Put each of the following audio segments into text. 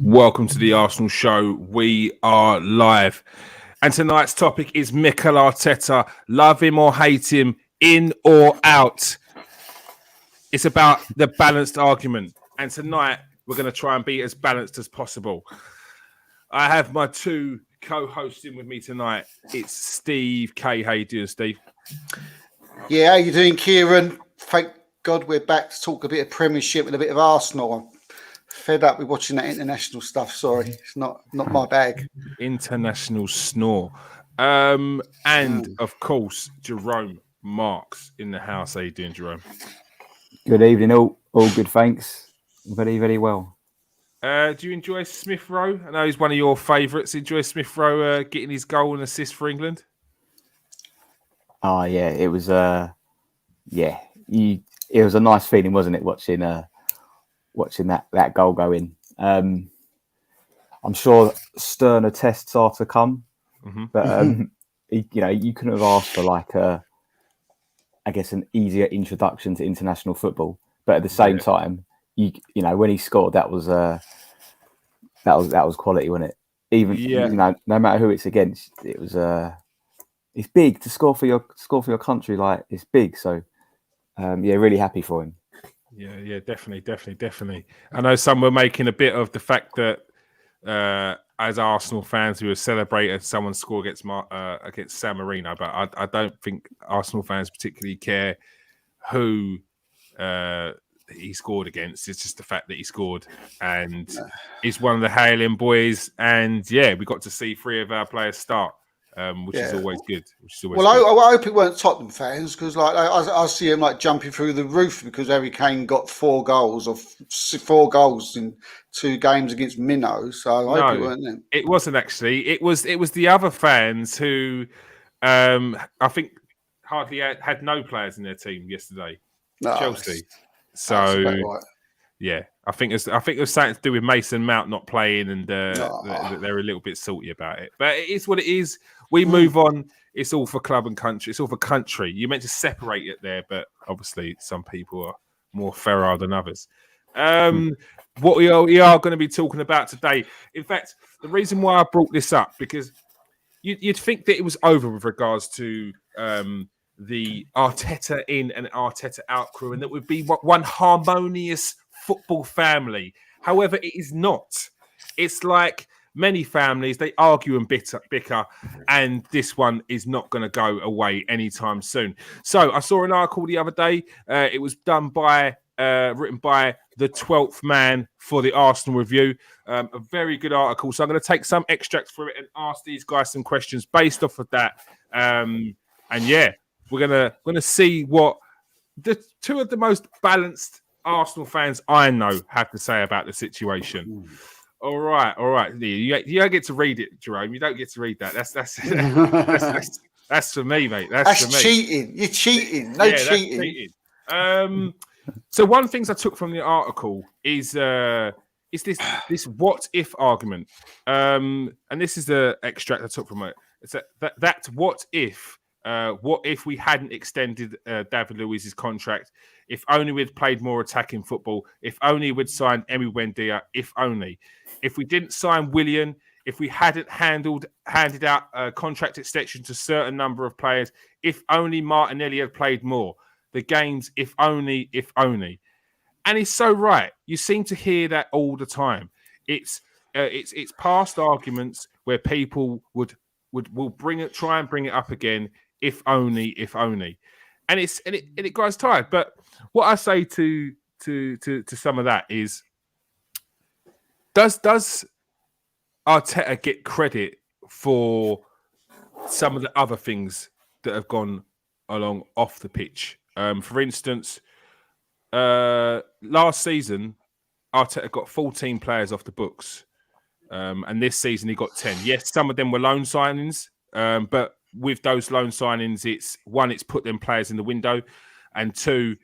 Welcome to the Arsenal Show. We are live. And tonight's topic is Mikel Arteta. Love him or hate him, in or out. It's about the balanced argument. And tonight, we're going to try and be as balanced as possible. I have my two co-hosts in with me tonight. It's Steve K. How you doing, Steve? Yeah, how you doing, Kieran? Thank God we're back to talk a bit of Premiership and a bit of Arsenal. I'm fed up with watching that international stuff. Sorry, it's not my bag. International snore. And of course, Jerome Marks in the house. How you doing, Jerome? Good evening, all good, thanks. Very, very well. Do you enjoy Smith Rowe? I know he's one of your favourites. Enjoy Smith Rowe getting his goal and assist for England? Oh yeah, it was it was a nice feeling, wasn't it, watching that goal go in. I'm sure sterner tests are to come, but you couldn't have asked for an easier introduction to international football. But at the same time, you know when he scored, that was quality, wasn't it? Even no matter who it's against, it was it's big to score for your country. Like, it's big, so really happy for him. Yeah, definitely. I know some were making a bit of the fact that as Arsenal fans, we were celebrating someone scored against San Marino, but I don't think Arsenal fans particularly care who he scored against. It's just the fact that he scored, and he's one of the hailing boys. And we got to see three of our players start. Which is always good. I hope it weren't Tottenham fans, because I see him jumping through the roof because Harry Kane got 4 goals in 2 games against Minnows. So I hope it weren't them. It wasn't actually. It was the other fans who I think hardly had no players in their team yesterday. Chelsea. So right. Yeah, I think it was something to do with Mason Mount not playing, and they're a little bit salty about it. But it is what it is. We move on. It's all for club and country. It's all for country. You're meant to separate it there, but obviously some people are more feral than others. What we are going to be talking about today. In fact, the reason why I brought this up, because you'd think that it was over with regards to the Arteta in and Arteta out crew, and that would be one harmonious football family. However, it is not. It's like many families, they argue and bicker, and this one is not going to go away anytime soon. So I saw an article the other day. It was written by TheTwelfhMan for the Arsenal Review. A very good article. So I'm going to take some extracts from it and ask these guys some questions based off of that. We're gonna see what the two of the most balanced Arsenal fans I know have to say about the situation. All right. You don't get to read it, Jerome. You don't get to read that. That's for me, mate. That's for me. Cheating. You're cheating. No cheating. So one of the things I took from the article is this what if argument, and this is the extract I took from it. It's that what if we hadn't extended David Luiz's contract? If only we'd played more attacking football. If only we'd signed Emi Buendia. If only. If we didn't sign Willian. If we hadn't handed out a contract extension to a certain number of players. If only Martinelli had played more. The games, if only. And he's so right. You seem to hear that all the time. It's past arguments where people will try and bring it up again. If only. And it grinds tired. But what I say to some of that is, does Arteta get credit for some of the other things that have gone along off the pitch? For instance, last season, Arteta got 14 players off the books. And this season he got 10. Yes, some of them were loan signings, but with those loan signings, it's put them players in the window, and 2,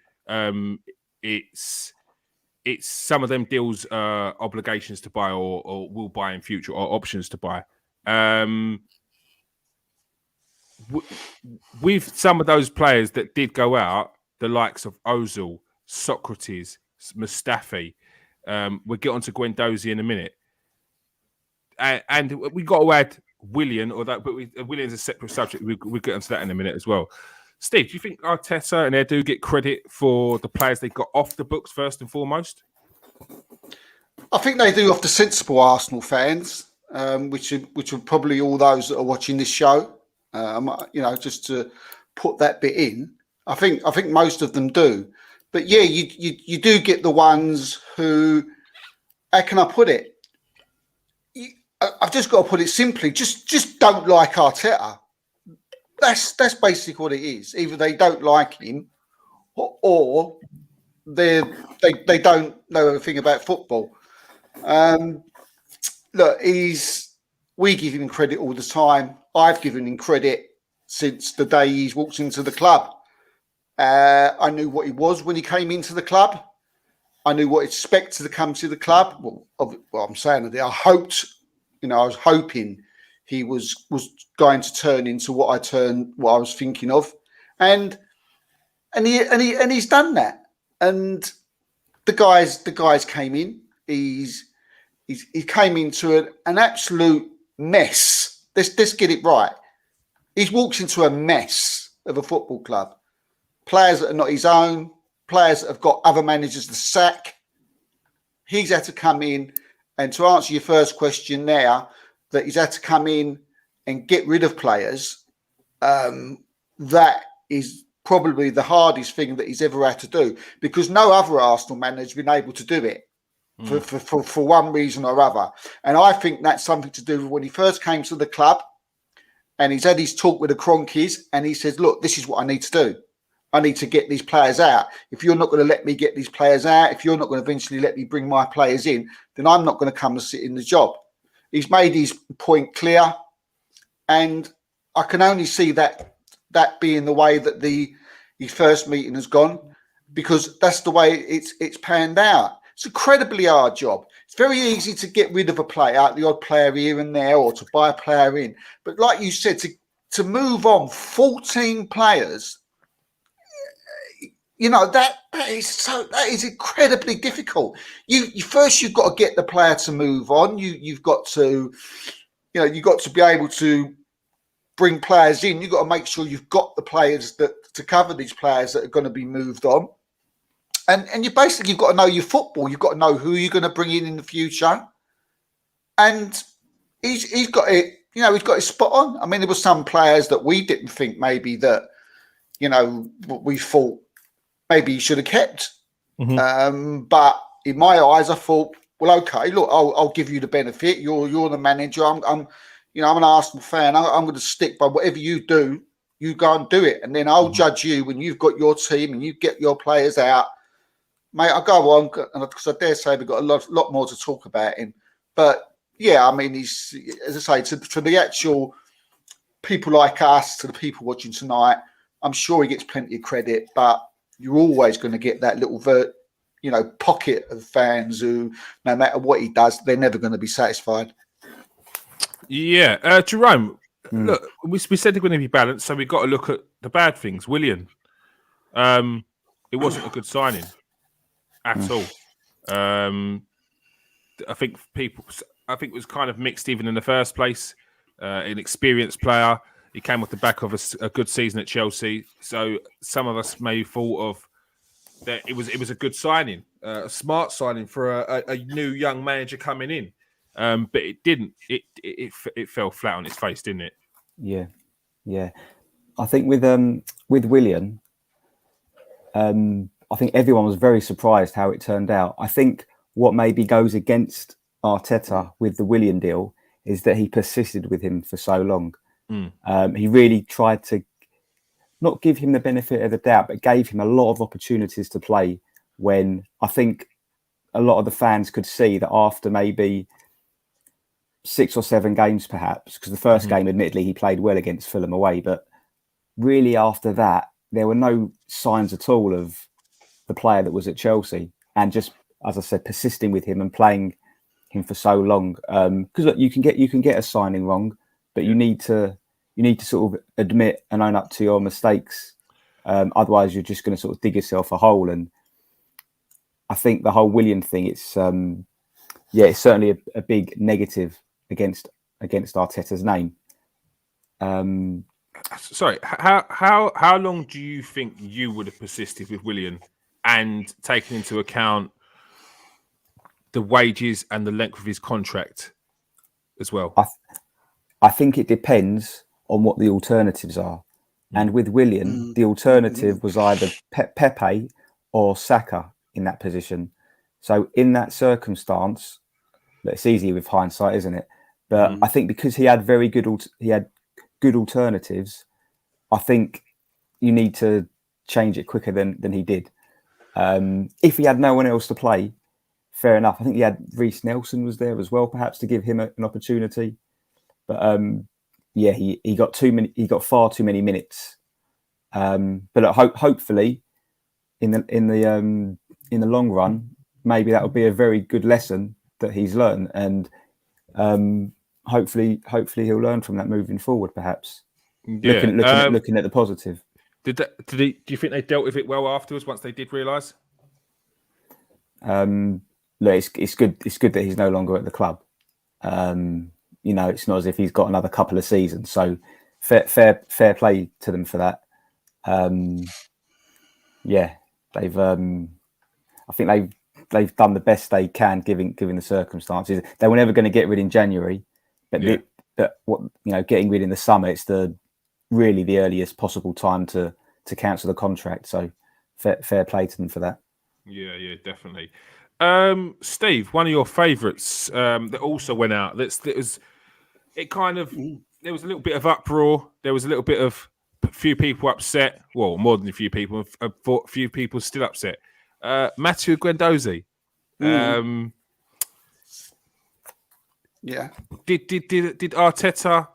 it's some of them deals obligations to buy or will buy in future, or options to buy. With some of those players that did go out, the likes of Ozil, Socrates, Mustafi, we'll get on to Guendouzi in a minute. and we got to add Willian, but Willian's a separate subject. We'll get into that in a minute as well. Steve, do you think Arteta and Edu get credit for the players they got off the books first and foremost? I think they do off the sensible Arsenal fans, which are probably all those that are watching this show. Just to put that bit in, I think most of them do. But yeah, you do get the ones who, how can I put it? I've just got to put it simply. Just don't like Arteta. That's basically what it is. Either they don't like him, or they don't know everything about football. Look, we give him credit all the time. I've given him credit since the day he's walked into the club. I knew what he was when he came into the club. I knew what he expected to come to the club. Well, I'm saying that I hoped, I was hoping he was going to turn into what I was thinking of, and he's done that. And the guys came in. He came into an absolute mess. Let's get it right. He's walked into a mess of a football club. Players that are not his own, players that have got other managers to sack. He's had to come in, and to answer your first question there, that he's had to come in and get rid of players. That is probably the hardest thing that he's ever had to do, because no other Arsenal manager has been able to do it for one reason or other. And I think that's something to do with when he first came to the club and he's had his talk with the Cronkies and he says, look, this is what I need to do. I need to get these players out. If you're not going to let me get these players out, if you're not going to eventually let me bring my players in, then I'm not going to come and sit in the job. He's made his point clear, and I can only see that being the way that his first meeting has gone, because that's the way it's panned out. It's an incredibly hard job. It's very easy to get rid of a player, the odd player here and there, or to buy a player in. But like you said, to move on 14 players, that is incredibly difficult. You've got to get the player to move on. You've got to be able to bring players in. You've got to make sure you've got the players to cover these players that are going to be moved on. And you've got to know your football. You've got to know who you're going to bring in the future. And he's got it. He's got it spot on. I mean, there were some players that we didn't think maybe that, we thought maybe he should have kept. Mm-hmm. But in my eyes, I thought, well, okay, look, I'll give you the benefit. You're the manager. I'm an Arsenal fan. I'm going to stick by whatever you do. You go and do it, and then I'll judge you when you've got your team and you get your players out, mate. I'll go on, because I dare say we've got a lot more to talk about him. But yeah, I mean, he's, as I say, to the actual people like us, to the people watching tonight, I'm sure he gets plenty of credit, but you're always going to get that little pocket of fans who, no matter what he does, they're never going to be satisfied. Yeah, Jerome, look, we said they're going to be balanced, so we've got to look at the bad things. Willian, it wasn't a good signing at all. I think it was kind of mixed even in the first place. An experienced player. He came off the back of a good season at Chelsea, so some of us may have thought of that it was a good signing, a smart signing for a new young manager coming in. But it didn't. It fell flat on its face, didn't it? Yeah. I think with Willian, I think everyone was very surprised how it turned out. I think what maybe goes against Arteta with the Willian deal is that he persisted with him for so long. He really tried to not give him the benefit of the doubt, but gave him a lot of opportunities to play, when I think a lot of the fans could see that after maybe 6 or 7 games, perhaps, because the first game, admittedly, he played well against Fulham away, but really after that, there were no signs at all of the player that was at Chelsea, and just, as I said, persisting with him and playing him for so long. Because you can get a signing wrong, but you need to sort of admit and own up to your mistakes. Otherwise, you're just going to sort of dig yourself a hole. And I think the whole Willian thing, it's certainly a big negative against Arteta's name. Sorry, how long do you think you would have persisted with Willian and taken into account the wages and the length of his contract as well? I think it depends on what the alternatives are. And with Willian, the alternative was either Pepe or Saka in that position. So in that circumstance, it's easy with hindsight, isn't it? But I think because he had good alternatives, I think you need to change it quicker than he did. If he had no one else to play, fair enough. I think he had Reece Nelson was there as well, perhaps to give him an opportunity. But he got too many. He got far too many minutes. But hopefully, in the long run, maybe that will be a very good lesson that he's learned, and hopefully he'll learn from that moving forward. Perhaps looking at the positive. Do you think they dealt with it well afterwards once they did realise? Look, it's good. It's good that he's no longer at the club. It's not as if he's got another couple of seasons. So fair play to them for that. I think they've done the best they can given the circumstances. They were never going to get rid in January, but getting rid in the summer, it's really the earliest possible time to cancel the contract. So fair play to them for that. Yeah, definitely. Steve, one of your favourites that also went out. There was a little bit of uproar. There was a little bit of a few people upset. Well, more than a few people. A few people still upset. Matteo Guendouzi. Yeah. Did Arteta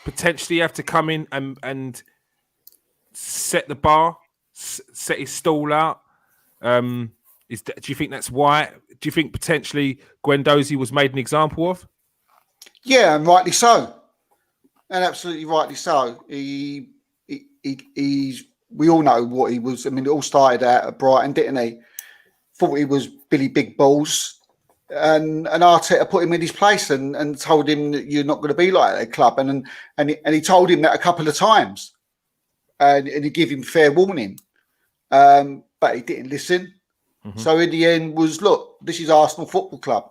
potentially have to come in and set the bar, set his stall out? Do you think that's why? Do you think potentially Guendouzi was made an example of? Yeah, and rightly so, and absolutely rightly so. He's. We all know what he was. I mean, it all started out at Brighton, didn't he? Thought he was Billy Big Balls, and Arteta put him in his place and told him that you're not going to be like that club, and he told him that a couple of times, and he gave him fair warning, but he didn't listen. So in the end look, this is Arsenal Football Club.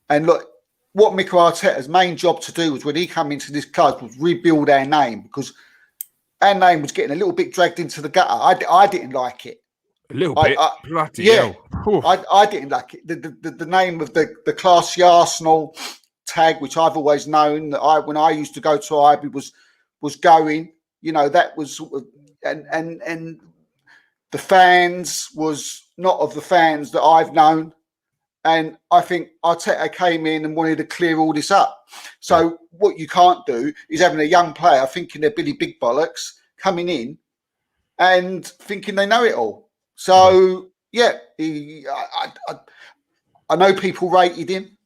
And look, what Mikel Arteta's main job to do was when he came into this club was rebuild our name, because our name was getting a little bit dragged into the gutter. I didn't like it. A little bit? Bloody hell. I didn't like it. The name of the classy Arsenal tag, which I've always known, that when I used to go to Ivy was going, that was sort of, and the fans was not of the fans that I've known. And I think Arteta came in and wanted to clear all this up. So what you can't do is having a young player thinking they're Billy Big Bollocks coming in and thinking they know it all. So, I know people rated him.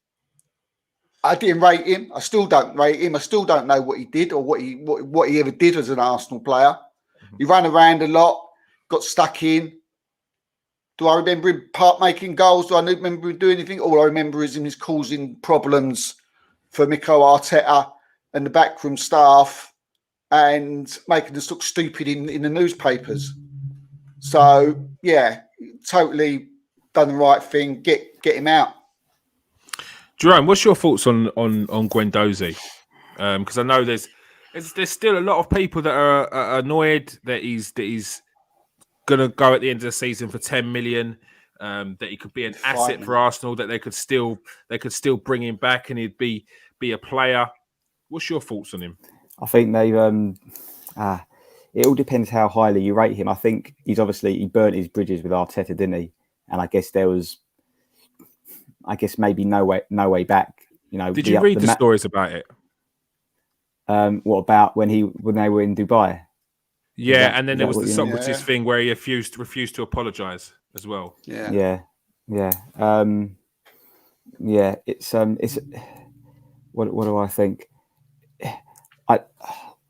I didn't rate him. I still don't rate him. I still don't know what he did or what he ever did as an Arsenal player. He ran around a lot, got stuck in. Do I remember him making goals? Do I remember him doing anything? All I remember is him causing problems for Mikel Arteta and the backroom staff and making us look stupid in the newspapers. So, totally done the right thing. Get him out. Jerome, what's your thoughts on Guendouzi? Because I know there's still a lot of people that are annoyed that he's going to go at the end of the season for 10 million, that he could be an asset for Arsenal, that they could still bring him back and he'd be a player. What's your thoughts on him? I think they've it all depends how highly you rate him. I think he burnt his bridges with Arteta, didn't he? And I guess there was maybe no way back. Did you read the stories about it? What about when they were in Dubai? Yeah, and then there was the Socrates thing where he refused to apologise as well. Yeah. It's what do I think?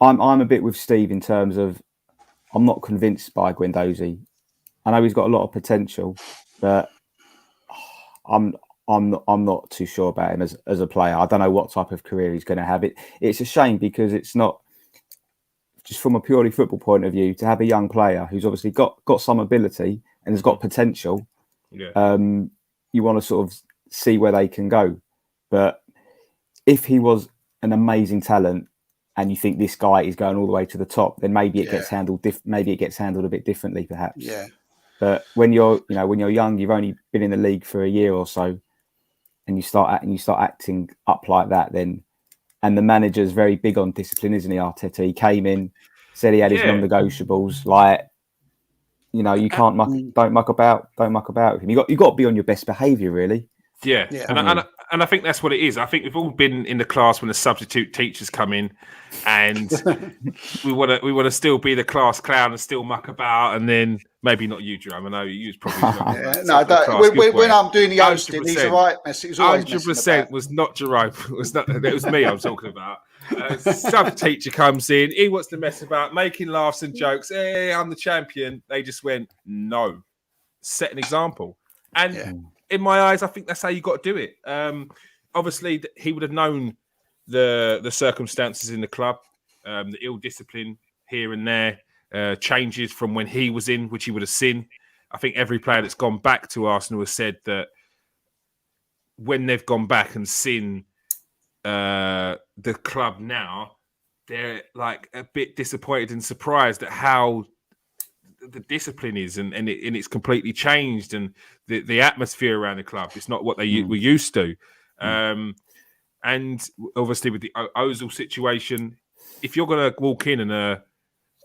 I'm a bit with Steve in terms of I'm not convinced by Guendouzi. I know he's got a lot of potential, but I'm I'm not too sure about him as a player. I don't know what type of career he's going to have. It's a shame because it's not just from a purely football point of view to have a young player who's obviously got some ability and has got potential. Yeah. You want to sort of see where they can go, but if he was an amazing talent and you think this guy is going all the way to the top, then maybe it gets handled. Maybe it gets handled a bit differently, perhaps. Yeah. But when you're young, you've only been in the league for a year or so, and you start acting up like that, then, and the manager's very big on discipline, isn't he, Arteta? He came in, said he had his non-negotiables, like, you can't don't muck about with him. You got to be on your best behaviour, really. Yeah. And I think that's what it is. I think we've all been in the class when the substitute teachers come in, and we want to still be the class clown and still muck about, and then maybe not you, Jerome. I know you was probably when I'm doing the hosting, he's all right. It was always 100% was not Jerome. It was me I'm talking about. Sub teacher comes in, he wants to mess about, making laughs and jokes. Hey, I'm the champion. They just went, no, set an example. And in my eyes, I think that's how you got to do it. Obviously, he would have known the circumstances in the club, the ill discipline here and there, changes from when he was in, which he would have seen. I think every player that's gone back to Arsenal has said that when they've gone back and seen the club now, they're like a bit disappointed and surprised at how the discipline is, and it's completely changed, and the atmosphere around the club, it's not what they were used to. And obviously with the Ozil situation, if you're going to walk in and a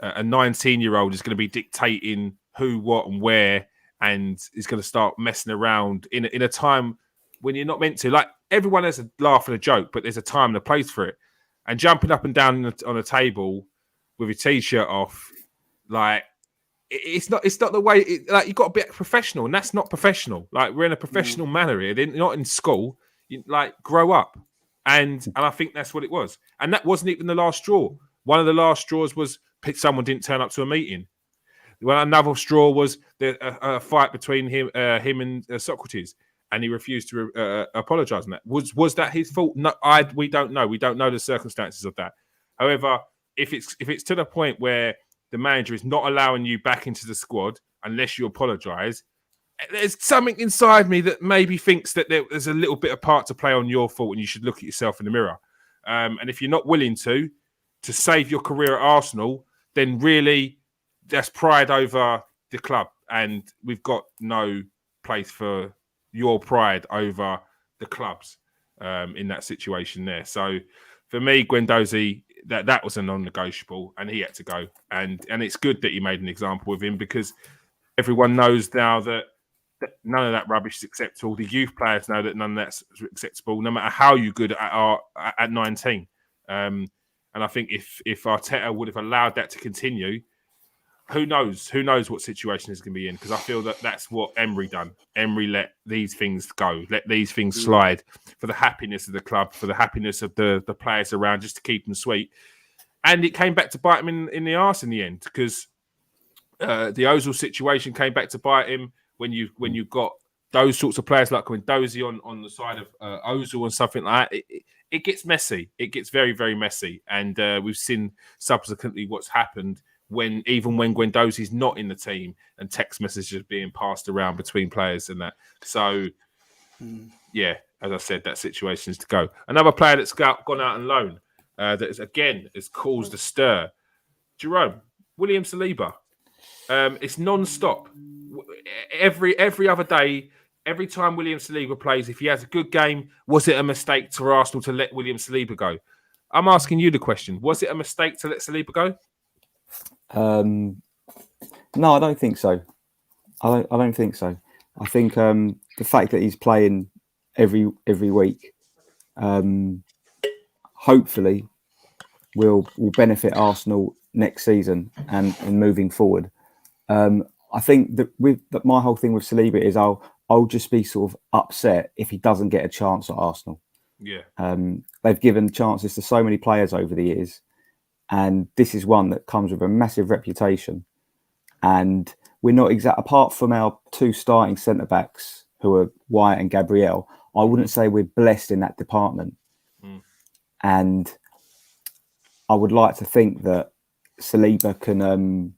19-year-old is going to be dictating who, what and where, and is going to start messing around in a time when you're not meant to, like, everyone has a laugh and a joke, but there's a time and a place for it. And jumping up and down on a table with your t-shirt off, like, it's not the way. Like, you got to be professional, and that's not professional. Like, we're in a professional manner here. They're not in school. Like, grow up, and I think that's what it was. And that wasn't even the last straw. One of the last straws was someone didn't turn up to a meeting. Well, another straw was a fight between him and Socrates, and he refused to apologise. And that was that his fault? No, we don't know. We don't know the circumstances of that. However, if it's to the point where the manager is not allowing you back into the squad unless you apologise, there's something inside me that maybe thinks that there's a little bit of part to play on your fault, and you should look at yourself in the mirror. And if you're not willing to save your career at Arsenal, then really that's pride over the club, and we've got no place for your pride over the club's in that situation there. So for me, Guendouzi, that was a non-negotiable, and he had to go. And it's good that he made an example of him, because everyone knows now that none of that rubbish is acceptable. The youth players know that none of that's acceptable, no matter how you good at 19. And I think if Arteta would have allowed that to continue, who knows what situation he's going to be in, because I feel that that's what Emery done. Emery let these things go, let these things slide for the happiness of the club, for the happiness of the players around, just to keep them sweet. And it came back to bite him in the arse in the end, because the Ozil situation came back to bite him when you've got those sorts of players like Guendouzi on the side of Ozil and something like that. It gets messy. It gets very, very messy. And we've seen subsequently what's happened when Guendouzi's not in the team, and text messages being passed around between players and that. So, yeah, as I said, that situation is to go. Another player that's gone out on loan that has caused a stir. Jerome, William Saliba. It's non-stop. Every other day, every time William Saliba plays, if he has a good game, was it a mistake for Arsenal to let William Saliba go? I'm asking you the question. Was it a mistake to let Saliba go? No, I don't think so. I don't think so. I think the fact that he's playing every week, hopefully, will benefit Arsenal next season and moving forward. I think that my whole thing with Saliba is I'll just be sort of upset if he doesn't get a chance at Arsenal. Yeah. They've given chances to so many players over the years, and this is one that comes with a massive reputation. And we're not apart from our two starting centre backs, who are Wyatt and Gabriel, I wouldn't say we're blessed in that department. And I would like to think that Saliba can,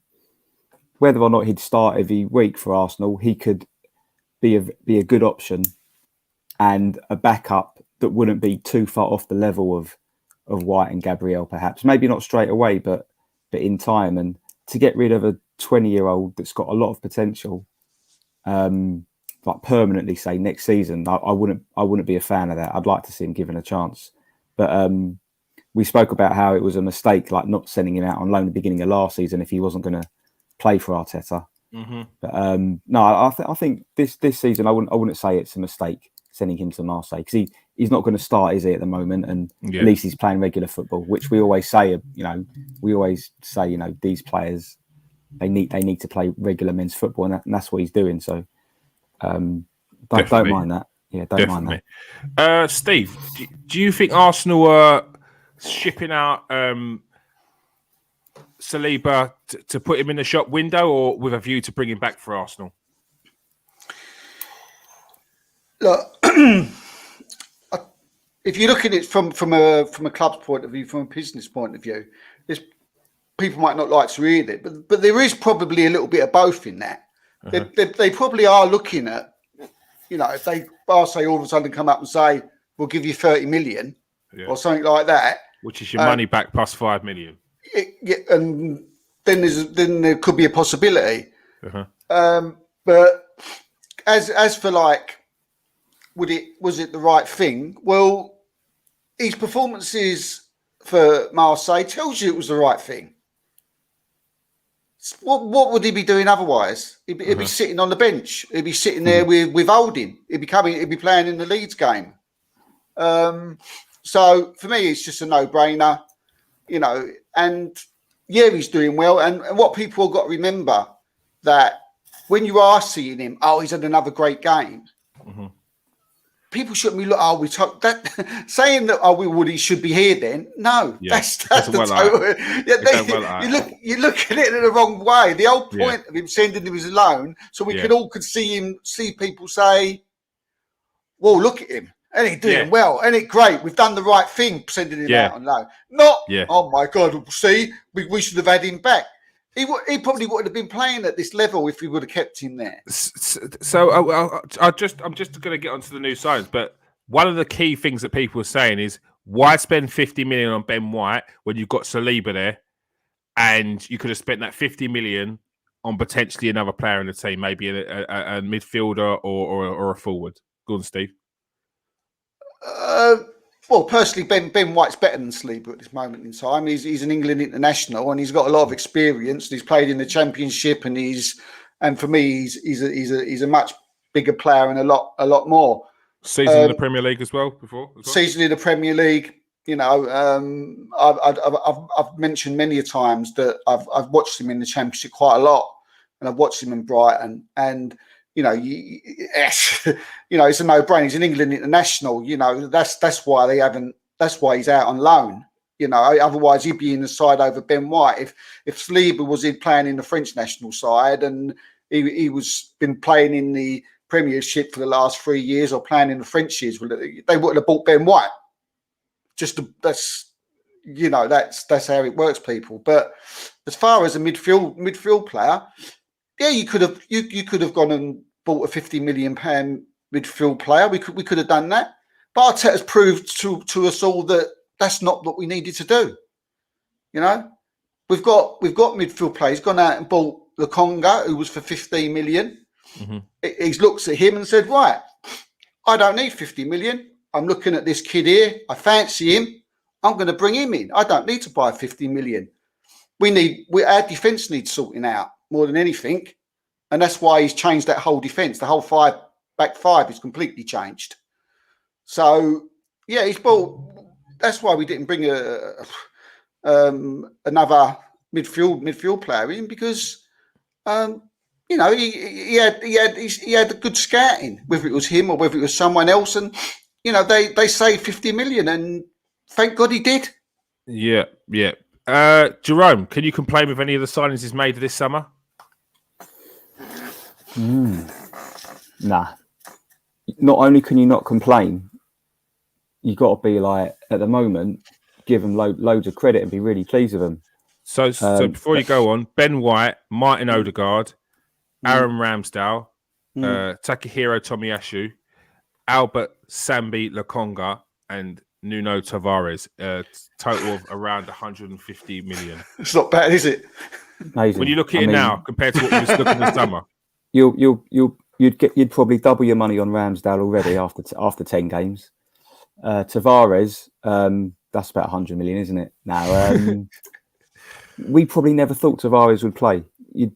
whether or not he'd start every week for Arsenal, he could be a good option and a backup that wouldn't be too far off the level of White and Gabriel, perhaps. Maybe not straight away, but in time. And to get rid of a 20-year-old that's got a lot of potential, like permanently, say next season, I wouldn't be a fan of that. I'd like to see him given a chance. But we spoke about how it was a mistake, like not sending him out on loan at the beginning of last season if he wasn't going to play for Arteta. But no, I think this season I wouldn't say it's a mistake sending him to Marseille, because he's not going to start, is he, at the moment? And at least he's playing regular football, which we always say. These players, they need to play regular men's football, and that's what he's doing. So don't mind that. Yeah, don't mind that. Steve, do you think Arsenal are shipping out Saliba to put him in the shop window, or with a view to bring him back for Arsenal? Look, if you look at it from a club's point of view, from a business point of view, people might not like to read it, but there is probably a little bit of both in that. They probably are looking at, if they Marseille all of a sudden come up and say, we'll give you 30 million or something like that. Which is your money back plus 5 million. And then there could be a possibility. But as for like, was it the right thing? Well, his performances for Marseille tells you it was the right thing. What would he be doing otherwise? He'd be sitting on the bench. He'd be sitting there with Holding. He'd be playing in the Leeds game. So for me, it's just a no-brainer, and he's doing well. And what people have got to remember, that when you are seeing him, he's had another great game. People shouldn't be saying that he should be here then. No, that's the total. You look at it in the wrong way. The whole point of him sending him as a loan, so we could see people say, well, look at him. And he's doing well. And it's great. We've done the right thing sending him out on loan. Not, oh my God, see, we should have had him back. He probably would have been playing at this level if we would have kept him there. So I'm just going to get onto the new signings, but one of the key things that people are saying is, why spend 50 million on Ben White when you've got Saliba there, and you could have spent that 50 million on potentially another player in the team, maybe a midfielder or a forward? Go on, Steve. Well, personally, Ben White's better than Saliba at this moment in time. He's an England international, and he's got a lot of experience. He's played in the Championship, and for me, he's a much bigger player and a lot more. Season in the Premier League as well. Season in the Premier League. I've mentioned many a times that I've watched him in the Championship quite a lot, and I've watched him in Brighton, and it's a no-brainer. He's an England international. That's why they haven't. That's why he's out on loan. Otherwise he'd be in the side over Ben White. If Saliba was playing in the French national side and he was been playing in the Premiership for the last 3 years or playing in the French years, they wouldn't have bought Ben White. That's how it works, people. But as far as a midfield player. Yeah, you could have gone and bought a £50 million midfield player. We could have done that. But Arteta's proved to us all that that's not what we needed to do. We've got midfield players. He's gone out and bought Lokonga, who was for 15 million. He's looked at him and said, right, I don't need 50 million. I'm looking at this kid here. I fancy him. I'm going to bring him in. I don't need to buy 50 million. Our defence needs sorting out more than anything, and that's why he's changed that whole defence. The whole back five is completely changed. So he's bought. That's why we didn't bring another midfield player in, because he had a good scouting, whether it was him or whether it was someone else, and they say 50 million, and thank God he did. Yeah. Jerome, can you complain with any of the signings he's made this summer? Nah. not only can you not complain, you got to be like, at the moment, give them loads of credit and be really pleased with them. So before you go on, Ben White, Martin Odegaard, Aaron Ramsdale, Takahiro Tomiyasu, Albert Sambi Lokonga, and Nuno Tavares, total of around 150 million. It's not bad, is it? Amazing. When you look at it now compared to what we was looking in the summer, you'd probably double your money on Ramsdale already after 10 games. Tavares, that's about 100 million, isn't it? Now, we probably never thought Tavares would play.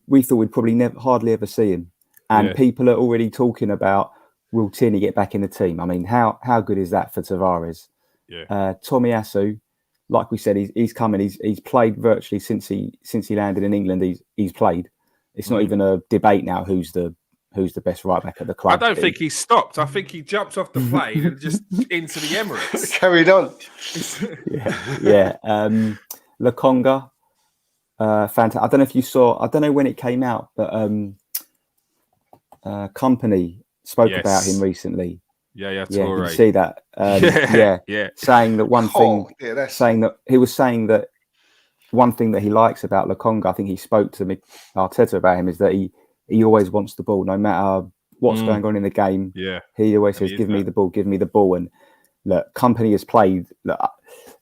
We thought we'd probably hardly ever see him. And people are already talking about, will Tierney get back in the team? I mean, how good is that for Tavares? Yeah. Tomiyasu, like we said, he's coming. He's played virtually since he landed in England. He's played. It's not even a debate now who's the best right back at the club. I don't think he stopped. I think he jumped off the plane and just into the Emirates. Carried on. Yeah. Lokonga, fantastic. I don't know if you saw. I don't know when it came out, but Company spoke about him recently. Yeah. Did you see that? Saying that one thing that he likes about Lokonga, I think he spoke to Arteta about him, is that he always wants the ball, no matter what's going on in the game. Yeah, he always says, "Give me the ball." And look, Company has played. Look,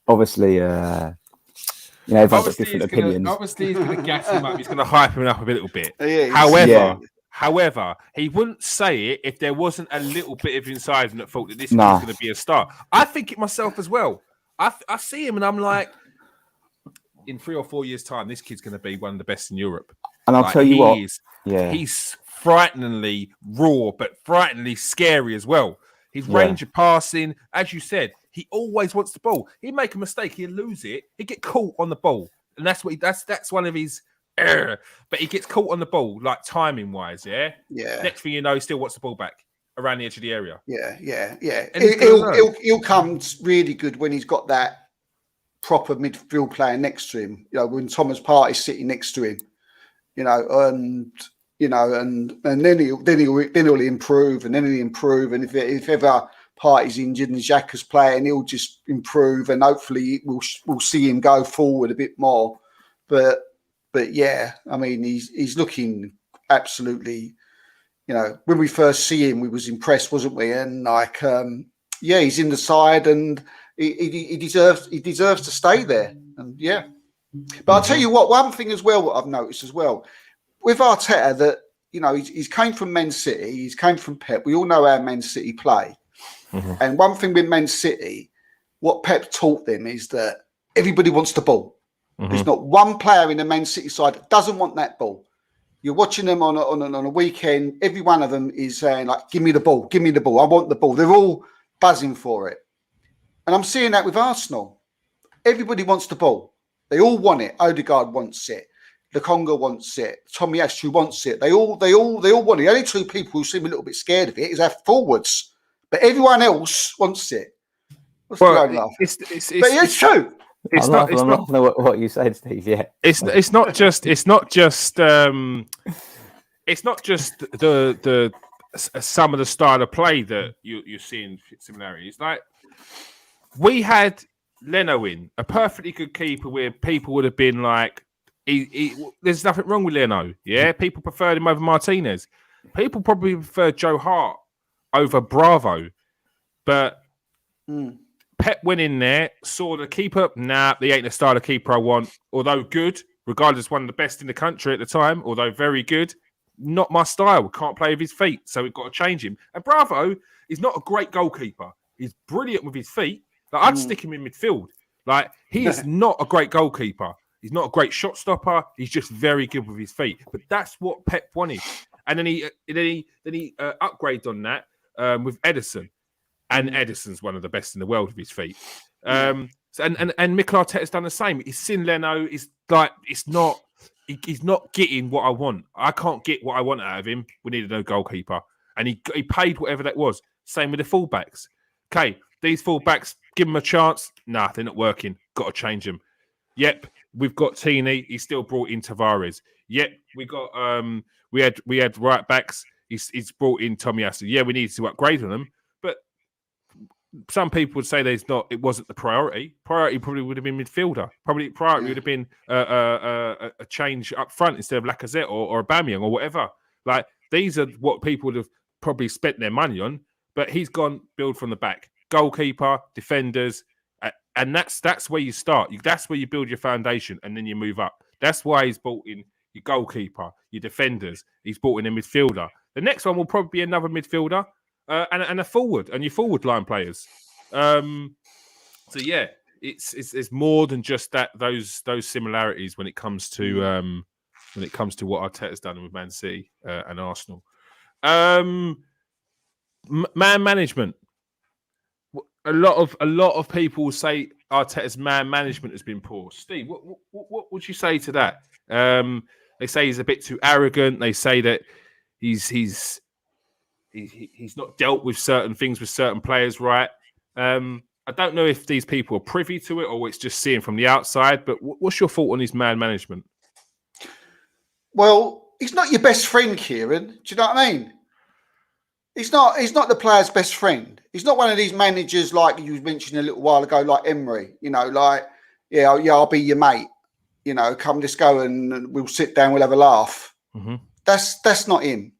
obviously, everyone's got different opinions. Obviously, he's going to gas him up. He's going to hype him up a little bit. However, he wouldn't say it if there wasn't a little bit of inside him that thought that this kid's going to be a star. I think it myself as well. I see him and I'm like, in 3 or 4 years' time, this kid's going to be one of the best in Europe. And I'll tell you what, he's frighteningly raw, but frighteningly scary as well. His range of passing, as you said, he always wants the ball. He'd make a mistake, he'd lose it, he'd get caught on the ball, and that's one of his. But he gets caught on the ball, like timing wise. Yeah. Next thing you know, he still wants the ball back around the edge of the area. Yeah. He'll come really good when he's got that proper midfield player next to him. When Thomas Partey's sitting next to him. And then he'll improve, and and if ever Partey's injured and Xhaka's playing, he'll just improve, and hopefully we'll see him go forward a bit more. But yeah, I mean, he's looking absolutely. When we first see him, we was impressed, wasn't we? And he's in the side, and he deserves to stay there. And but I'll tell you what, one thing as well, what I've noticed as well with Arteta, that he's came from Man City, he's came from Pep. We all know how Man City play, and one thing with Man City, what Pep taught them is that everybody wants the ball. There's not one player in the Man City side that doesn't want that ball. You're watching them on a weekend. Every one of them is saying, like, give me the ball. I want the ball. They're all buzzing for it. And I'm seeing that with Arsenal. Everybody wants the ball. They all want it. Odegaard wants it. Lokonga wants it. Tomiyasu wants it. They all want it. The only two people who seem a little bit scared of it is our forwards. But everyone else wants it. What's going on? It's true. It's not what you said, Steve. Yeah, it's not just the some of the style of play that you're seeing similarities. Like, we had Leno in, a perfectly good keeper, where people would have been like, there's nothing wrong with Leno. Yeah, people preferred him over Martinez. People probably preferred Joe Hart over Bravo, but. Pep went in there, saw the keeper. Nah, they ain't the style of keeper I want. Although good, regardless, one of the best in the country at the time, although very good, not my style. Can't play with his feet, so we've got to change him. And Bravo is not a great goalkeeper. He's brilliant with his feet. Like, I'd stick him in midfield. Like, he is not a great goalkeeper. He's not a great shot stopper. He's just very good with his feet. But that's what Pep wanted. And then he upgraded on that with Edison. And Edison's one of the best in the world with his feet. And Mikel Arteta's done the same. He's seen Leno. He's not getting what I want. I can't get what I want out of him. We need a new goalkeeper. And he paid whatever that was. Same with the fullbacks. Okay, these fullbacks, give them a chance. Nah, they're not working. Got to change them. Yep, we've got Tierney. He still brought in Tavares. Yep, we got we had right backs. he's brought in Tommy Aston. Yeah, we need to upgrade on them, but some people would say it wasn't the priority. Priority probably would have been midfielder. Probably priority would have been a change up front instead of Lacazette or Aubameyang or whatever. Like, these are what people would have probably spent their money on, but he's gone build from the back. Goalkeeper, defenders, and that's where you start. That's where you build your foundation, and then you move up. That's why he's brought in your goalkeeper, your defenders. He's brought in a midfielder. The next one will probably be another midfielder and a forward, and your forward line players. So yeah, it's more than just those similarities when it comes to what Arteta's done with Man City and Arsenal. Man management. A lot of people say Arteta's man management has been poor. Steve, what would you say to that? They say he's a bit too arrogant. They say that he's not dealt with certain things with certain players right. I don't know if these people are privy to it or it's just seeing from the outside. But what's your thought on his man management? Well, he's not your best friend, Kieran. Do you know what I mean? He's not the player's best friend. He's not one of these managers like you mentioned a little while ago, like Emery. You know, like, yeah, I'll be your mate. You know, come, let's go and we'll sit down, we'll have a laugh. Mm-hmm. That's not him.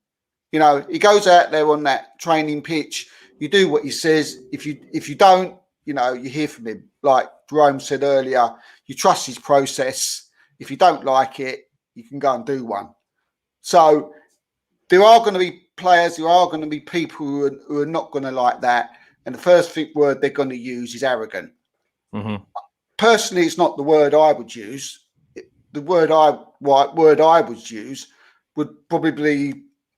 You know, he goes out there on that training pitch. You do what he says. If you don't, you know, you hear from him. Like Jerome said earlier, you trust his process. If you don't like it, you can go and do one. So there are going to be players, there are going to be people who are not going to like that. And the first word they're going to use is arrogant. Mm-hmm. Personally, it's not the word I would use. The word I would use would probably,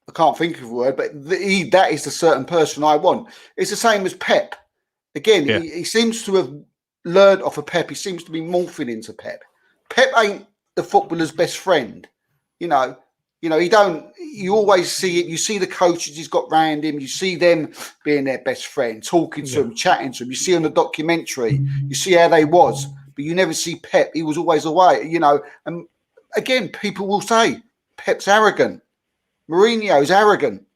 I can't think of a word, but that is the certain person I want. It's the same as Pep. Again, he seems to have learned off of Pep. He seems to be morphing into Pep. Pep ain't the footballer's best friend. You know, you always see it. You see the coaches he's got round him. You see them being their best friend, talking to them, chatting to them. You see on the documentary, you see how they was, but you never see Pep. He was always away, you know. And again, people will say Pep's arrogant. Mourinho's arrogant.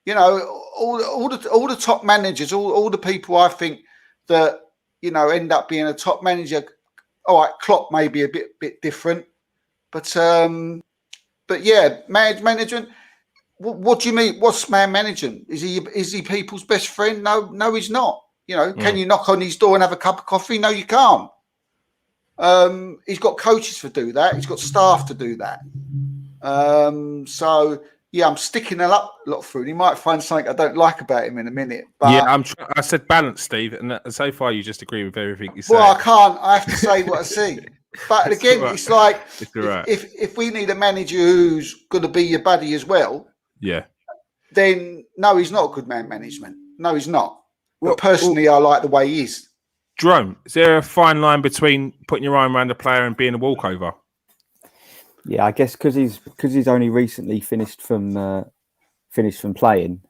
You know, all the top managers, all the people I think that, you know, end up being a top manager. All right, Klopp may be a bit different, but yeah, management. What do you mean? What's man management? Is he people's best friend? No, he's not. You know, can you knock on his door and have a cup of coffee? No, you can't. He's got coaches to do that. He's got staff to do that. So yeah, I'm sticking a lot through. You might find something I don't like about him in a minute. But yeah, I said balance, Steve, and so far you just agree with everything you say. Well, I can't. I have to say what I see. But again, right. It's like right. if we need a manager who's going to be your buddy as well, then no, he's not a good man management. No, he's not. But personally, I like the way he is. Jerome, is there a fine line between putting your arm around a player and being a walkover? Yeah, I guess because he's only recently finished from playing,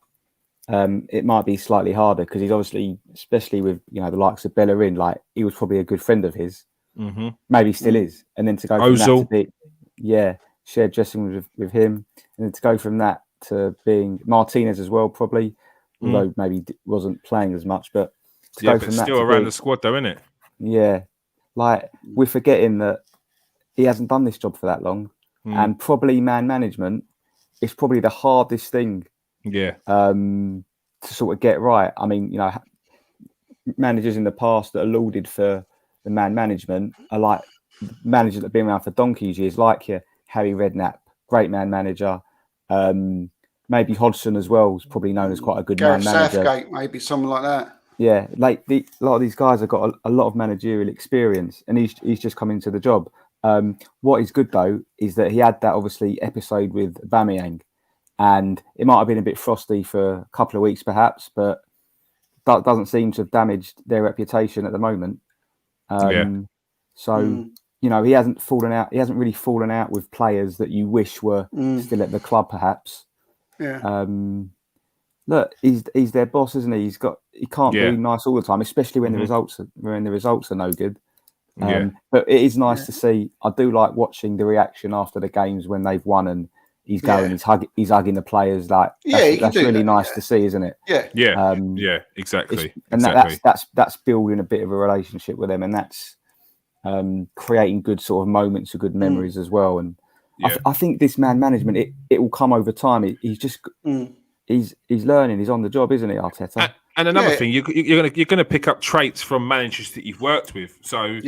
it might be slightly harder because he's obviously, especially with the likes of Bellerin, like he was probably a good friend of his. Mm-hmm. Maybe still is, and then to go from that to be, shared dressing room with him, and then to go from that to being Martinez as well, probably, although maybe wasn't playing as much, but to go from that still around the squad though, isn't it? Yeah, like we're forgetting that he hasn't done this job for that long, and probably man management is probably the hardest thing. Yeah, to sort of get right. I mean, managers in the past that are lauded for the man management are like managers that have been around for donkey's years, like Harry Redknapp, great man manager. Maybe Hodgson as well is probably known as quite a good man manager. Southgate, maybe someone like that. Yeah, like a lot of these guys have got a lot of managerial experience, and he's just come into the job. What is good though is that he had that obviously episode with Aubameyang, and it might have been a bit frosty for a couple of weeks perhaps, but that doesn't seem to have damaged their reputation at the moment. So he hasn't fallen out. He hasn't really fallen out with players that you wish were still at the club, perhaps. Yeah. Look, he's their boss, isn't he? He can't be nice all the time, especially when the results are no good. But it is nice to see. I do like watching the reaction after the games when they've won and he's going, he's hugging the players. Like that's really nice to see, isn't it? Yeah, exactly. And that's building a bit of a relationship with them, and that's creating good sort of moments of good memories as well. And I think this man management, it will come over time. He's just he's learning. He's on the job, isn't he, Arteta? And another thing, you're gonna pick up traits from managers that you've worked with. So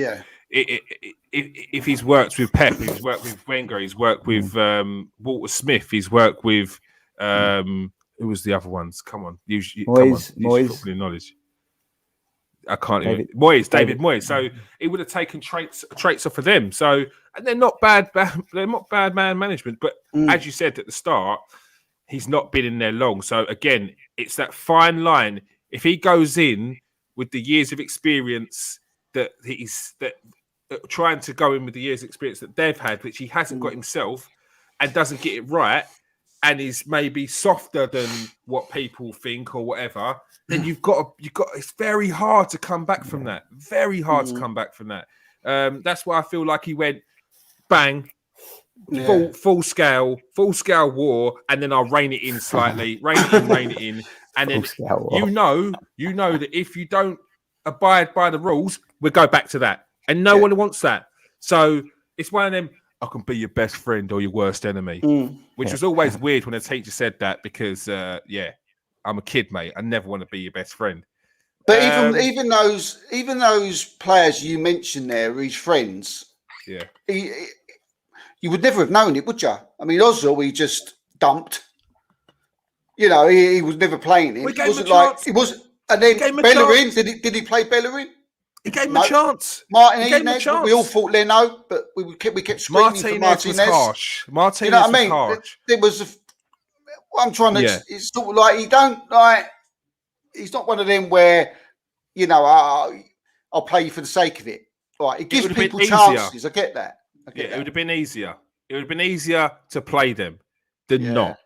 if he's worked with Pep, he's worked with Wenger, he's worked with Walter Smith, he's worked with who was the other ones? Come on, use footballing knowledge. I can't even David Moyes. So he would have taken traits off of them. So and they're not bad man management, but as you said at the start, he's not been in there long. So again, it's that fine line. If he goes in with the years of experience that trying to go in with the years of experience that they've had, which he hasn't got himself, and doesn't get it right, and is maybe softer than what people think or whatever, then you've got. It's very hard to come back from that. Very hard to come back from that. That's why I feel like he went bang. Full scale war, and then I'll rein it in slightly, rein it in, and then you know that if you don't abide by the rules, we'll go back to that, and no one wants that. So it's one of them. I can be your best friend or your worst enemy, which was always weird when a teacher said that because I'm a kid, mate. I never want to be your best friend. But even those players you mentioned there, his friends, you would never have known it, would you? I mean, Ozil, he just dumped. You know, he was never playing him. It wasn't like it was. And then Bellerin, did he play Bellerin? He gave him a chance. Martinez, we all thought Leno, but we kept screaming for Martinez. Was harsh. Martinez, you know what I mean? Harsh. There was what I'm trying to. It's sort of like he's not one of them where I'll play you for the sake of it. Right? It gives people chances. I get that. It would have been easier. It would have been easier to play them than not.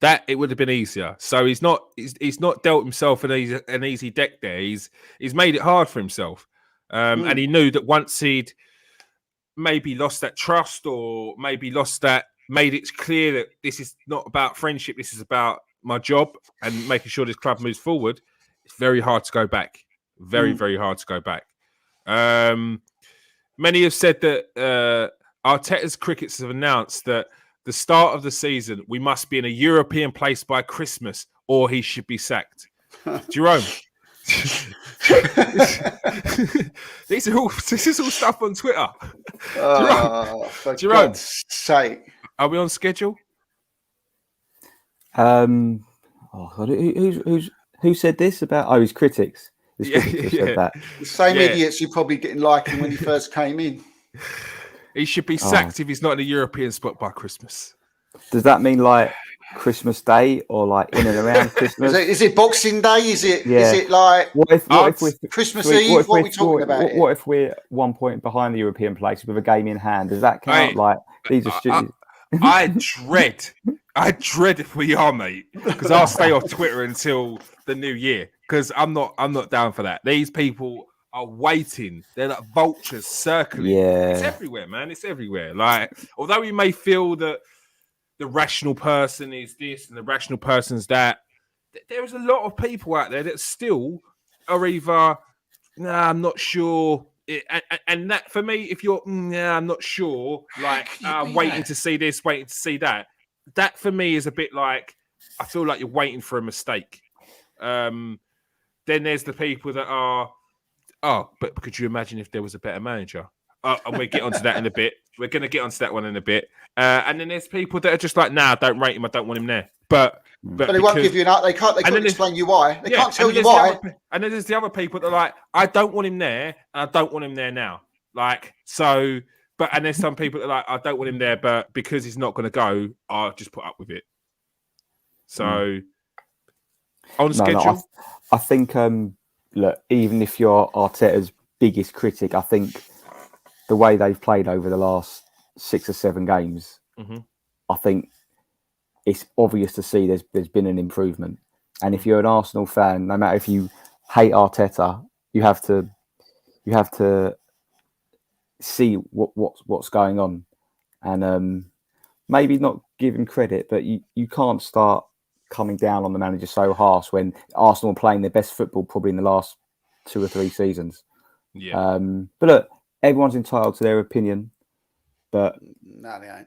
That it would have been easier. So he's not dealt himself an easy deck there. He's made it hard for himself. And he knew that once he'd maybe lost that trust or maybe made it clear that this is not about friendship, this is about my job and making sure this club moves forward, it's very hard to go back. Very, very hard to go back. Many have said that Arteta's crickets have announced that the start of the season, we must be in a European place by Christmas or he should be sacked. Jerome. This is all stuff on Twitter. Jerome, say, are we on schedule? God, who said this about? His critics. His critics said that. The same idiots you probably didn't like him when he first came in. He should be sacked if he's not in a European spot by Christmas. Does that mean like Christmas Day or like in and around Christmas? Is it Boxing Day? Is it like what if we're Christmas Eve? What are we talking about? What if we're 1 point behind the European place with a game in hand? Does that count? Like these are stupid. I dread if we are, mate, because I'll stay off Twitter until the new year because I'm not down for that. These people are waiting. They're like vultures circling. Yeah. It's everywhere, man. It's everywhere. Like, although we may feel that the rational person is this and the rational person's that, there's a lot of people out there that still are either, nah, I'm not sure. And that, for me, if you're, I'm not sure, like, waiting to see this, waiting to see that, that for me is a bit like, I feel like you're waiting for a mistake. Then there's the people that are, but could you imagine if there was a better manager? And we'll get onto that in a bit. We're going to get onto that one in a bit. And then there's people that are just like, nah, I don't rate him. I don't want him there. But they won't give you an out. They can't explain you why. They can't tell you why. And then there's the other people that are like, I don't want him there, and I don't want him there now. Like, so, and there's some people that are like, I don't want him there, but because he's not going to go, I'll just put up with it. So, on schedule? I think, look, even if you're Arteta's biggest critic, I think the way they've played over the last 6 or 7 games, I think it's obvious to see there's been an improvement. And if you're an Arsenal fan, no matter if you hate Arteta, you have to see what's going on, and maybe not give him credit, but you can't start coming down on the manager so harsh when Arsenal are playing their best football probably in the last 2 or 3 seasons. Yeah. But look, everyone's entitled to their opinion. But no, they ain't.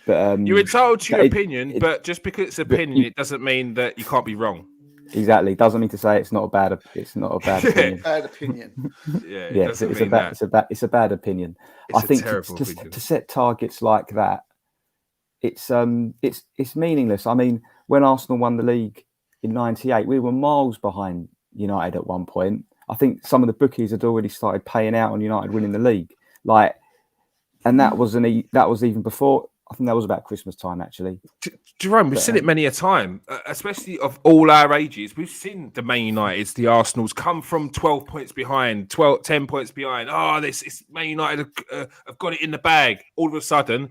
But you're entitled to your opinion, but just because it's opinion, it doesn't mean that you can't be wrong. Exactly, doesn't mean to say it's not a bad opinion. Bad opinion. Yeah, it's a bad opinion. It's I think to set targets like that, it's meaningless. I mean, when Arsenal won the league in '98, we were miles behind United at one point. I think some of the bookies had already started paying out on United winning the league, and that was even before. I think that was about Christmas time, actually. Jerome, we've seen it many a time, especially of all our ages. We've seen the Man Uniteds, the Arsenals come from 12 points behind, 10 points behind. Oh, it's Man United have got it in the bag. All of a sudden,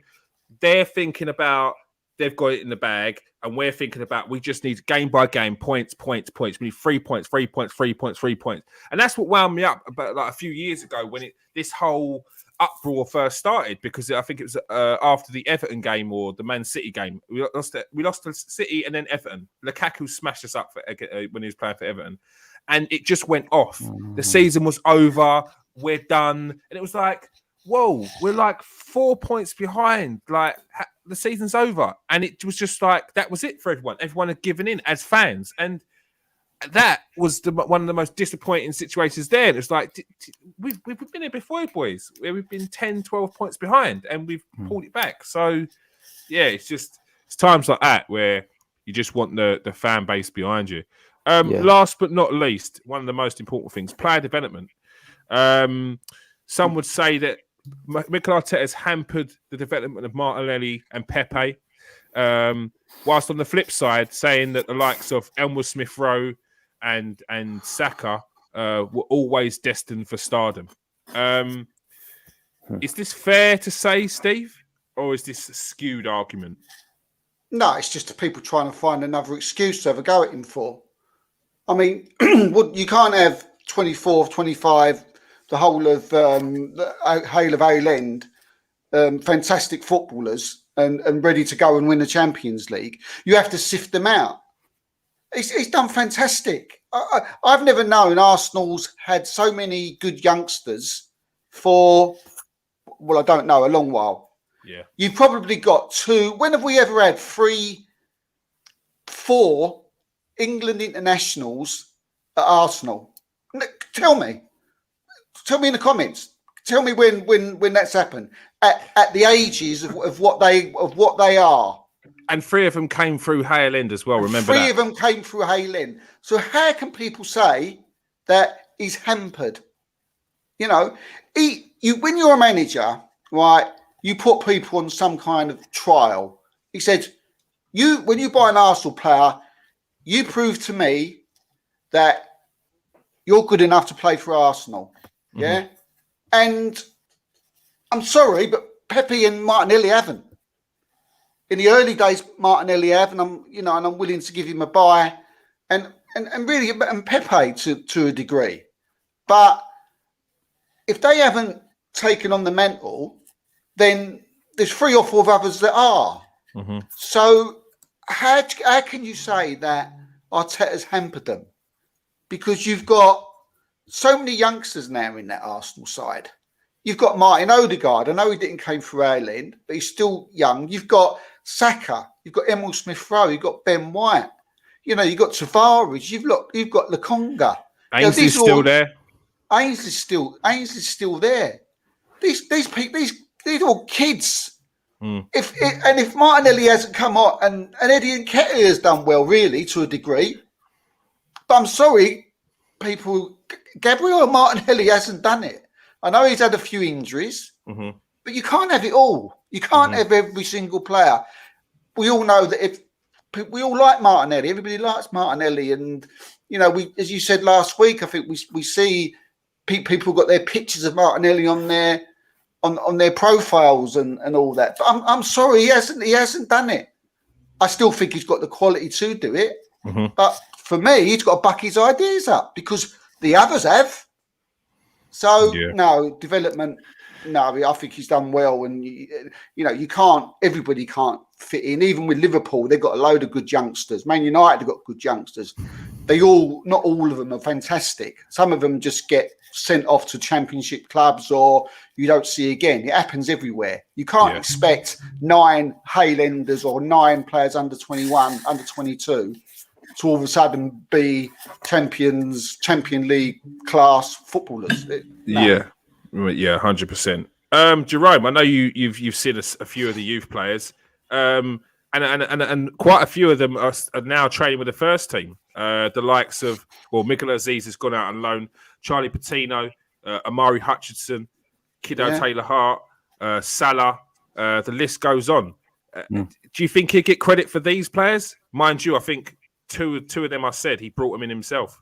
they're thinking about they've got it in the bag, and we're thinking about we just need game by game, points. We need 3 points. And that's what wound me up about a few years ago when this whole uproar first started, because I think it was after the Everton game or the Man City game. We lost to City and then Everton. Lukaku smashed us up when he was playing for Everton, and it just went off. The season was over. We're done, and it was like, whoa, we're like 4 points behind. Like the season's over, and it was just like that was it for everyone. Everyone had given in as fans, and that was one of the most disappointing situations there. It's like, we've been here before, boys, where we've been 10, 12 points behind and we've pulled it back. So, yeah, it's times like that where you just want the fan base behind you. Last but not least, one of the most important things, player development. Some would say that Mikel Arteta has hampered the development of Martinelli and Pepe, whilst on the flip side, saying that the likes of Elmwood Smith-Rowe and Saka were always destined for stardom. Is this fair to say, Steve, or is this a skewed argument? No, it's just the people trying to find another excuse to have a go at him for. I mean, you can't have 24, 25, the whole of the Hale of A-Lend, fantastic footballers and ready to go and win the Champions League. You have to sift them out. He's done fantastic. I've never known Arsenal's had so many good youngsters for, well, I don't know, a long while. Yeah. You've probably got 2. When have we ever had 3, 4 England internationals at Arsenal? Tell me in the comments. Tell me when that's happened at the ages of what they are. And 3 of them came through Hale End as well. Remember, 3 of them came through Hale End. So how can people say that he's hampered? When you're a manager, right? You put people on some kind of trial. He said, when you buy an Arsenal player, you prove to me that you're good enough to play for Arsenal. Mm-hmm. Yeah. And I'm sorry, but Pepe and Martinelli haven't. In the early days, Martinelli have, and I'm willing to give him a buy, and Pepe to a degree. But if they haven't taken on the mantle, then there's 3 or 4 others that are. Mm-hmm. So how can you say that Arteta's hampered them? Because you've got so many youngsters now in that Arsenal side. You've got Martin Odegaard. I know he didn't come through Ireland, but he's still young. You've got Saka. You've got Emil Smith-Rowe. You've got Ben White. You've got Tavares. You've got Lokonga. Ainsley's still there. Ainsley's still there. These people, these are all kids. Mm. If Martinelli hasn't come on, and Eddie Nketiah has done well, really, to a degree. But I'm sorry, people, Gabriel Martinelli hasn't done it. I know he's had a few injuries, mm-hmm. but you can't have it all. You can't have every single player. We all know that we all like Martinelli, everybody likes Martinelli, and as you said last week, I think we see people got their pictures of Martinelli on their profiles and all that. But I'm sorry, he hasn't done it. I still think he's got the quality to do it, mm-hmm. but for me, he's got to back his ideas up because the others have. So, no, development, No, I think he's done well, and everybody can't fit in. Even with Liverpool, they've got a load of good youngsters. Man United have got good youngsters. Not all of them are fantastic. Some of them just get sent off to championship clubs, or you don't see again. It happens everywhere. You can't expect 9 Highlanders or 9 players under 21, under 22 to all of a sudden be Champion League class footballers. No. Yeah, 100%. Jerome, I know you've seen a few of the youth players, and quite a few of them are now training with the first team. The likes of Mikel Aziz has gone out on loan, Charlie Patino, Amari Hutchinson, Kiddo Taylor-Hart, Salah. The list goes on. Do you think he'd get credit for these players? Mind you, I think two of them I said he brought them in himself.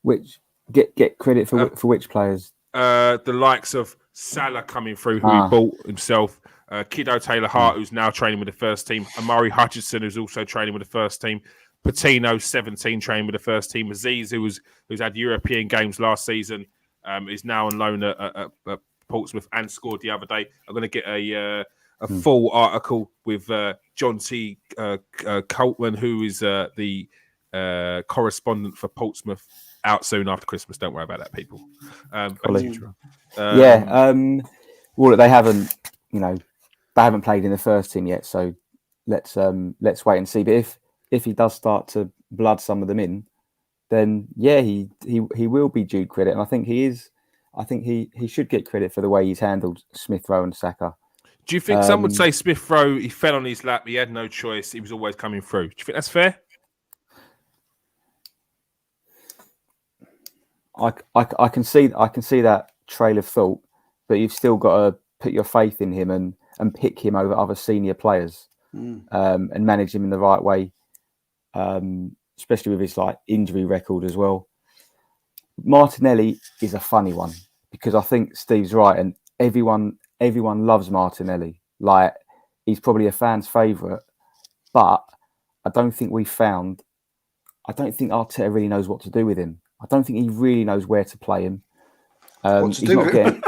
Which get credit for which players? The likes of Salah coming through, who he bought himself. Kiddo Taylor-Hart, who's now training with the first team. Amari Hutchinson, who's also training with the first team. Patino, 17, training with the first team. Aziz, who's had European games last season, is now on loan at Portsmouth and scored the other day. I'm going to get a full article with John T. Coltman, who is the correspondent for Portsmouth, out soon after Christmas. Don't worry about that, people. Well, they haven't, they haven't played in the first team yet, so let's wait and see. But if he does start to blood some of them in, then he will be due credit, and I think he is. I think he should get credit for the way he's handled Smith Rowe and Saka. Do you think some would say Smith Rowe, he fell on his lap, he had no choice, he was always coming through? Do you think that's fair? I can see that trail of thought, but you've still got to put your faith in him and pick him over other senior players, and manage him in the right way, especially with his injury record as well. Martinelli is a funny one because I think Steve's right, and everyone loves Martinelli. He's probably a fan's favourite, but I don't think Arteta really knows what to do with him. I don't think he really knows where to play him. What to do with him?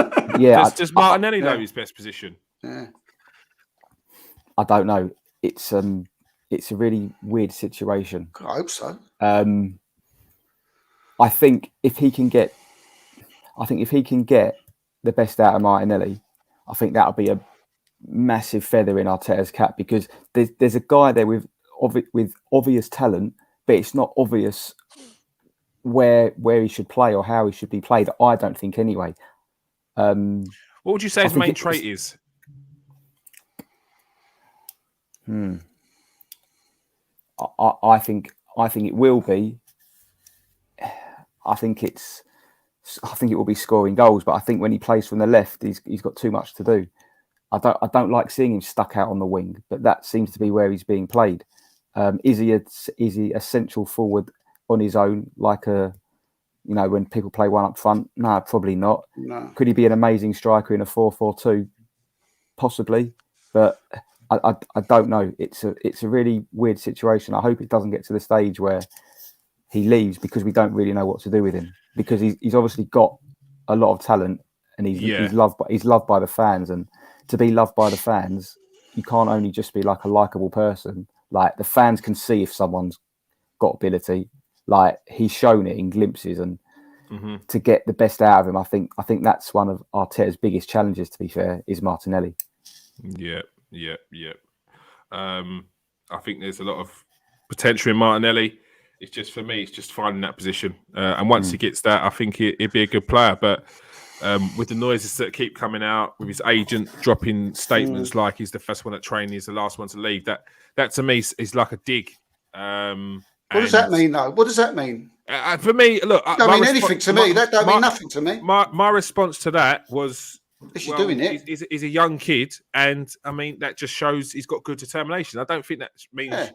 Does Martinelli know his best position? Yeah. I don't know. It's a really weird situation. I hope so. I think if he can get the best out of Martinelli, I think that'll be a massive feather in Arteta's cap, because there's a guy there with obvious talent, but it's not obvious where he should play or how he should be played. I don't think anyway. What would you say his main trait is? I think it will be. I think it will be scoring goals, but I think when he plays from the left, he's got too much to do. I don't like seeing him stuck out on the wing, but that seems to be where he's being played. Is he a central forward on his own, when people play one up front? No, probably not. No. Could he be an amazing striker in a 4-4-2? Possibly, but I don't know. It's a really weird situation. I hope it doesn't get to the stage where he leaves because we don't really know what to do with him, because he's obviously got a lot of talent and he's loved by the fans, and to be loved by the fans, you can't only just be a likable person. The fans can see if someone's got ability. He's shown it in glimpses, and to get the best out of him, I think that's one of Arteta's biggest challenges, to be fair, is Martinelli. Yeah. I think there's a lot of potential in Martinelli. It's just, for me, it's just finding that position. And once he gets that, I think he'd be a good player. But with the noises that keep coming out, with his agent dropping statements like he's the first one at training, he's the last one to leave, that to me is like a dig. What does that mean, though? What does that mean? For me, look, don't mean anything to me. That don't mean nothing to me. My response to that was, doing it. He's a young kid, and I mean that just shows he's got good determination. I don't think that means. Yeah.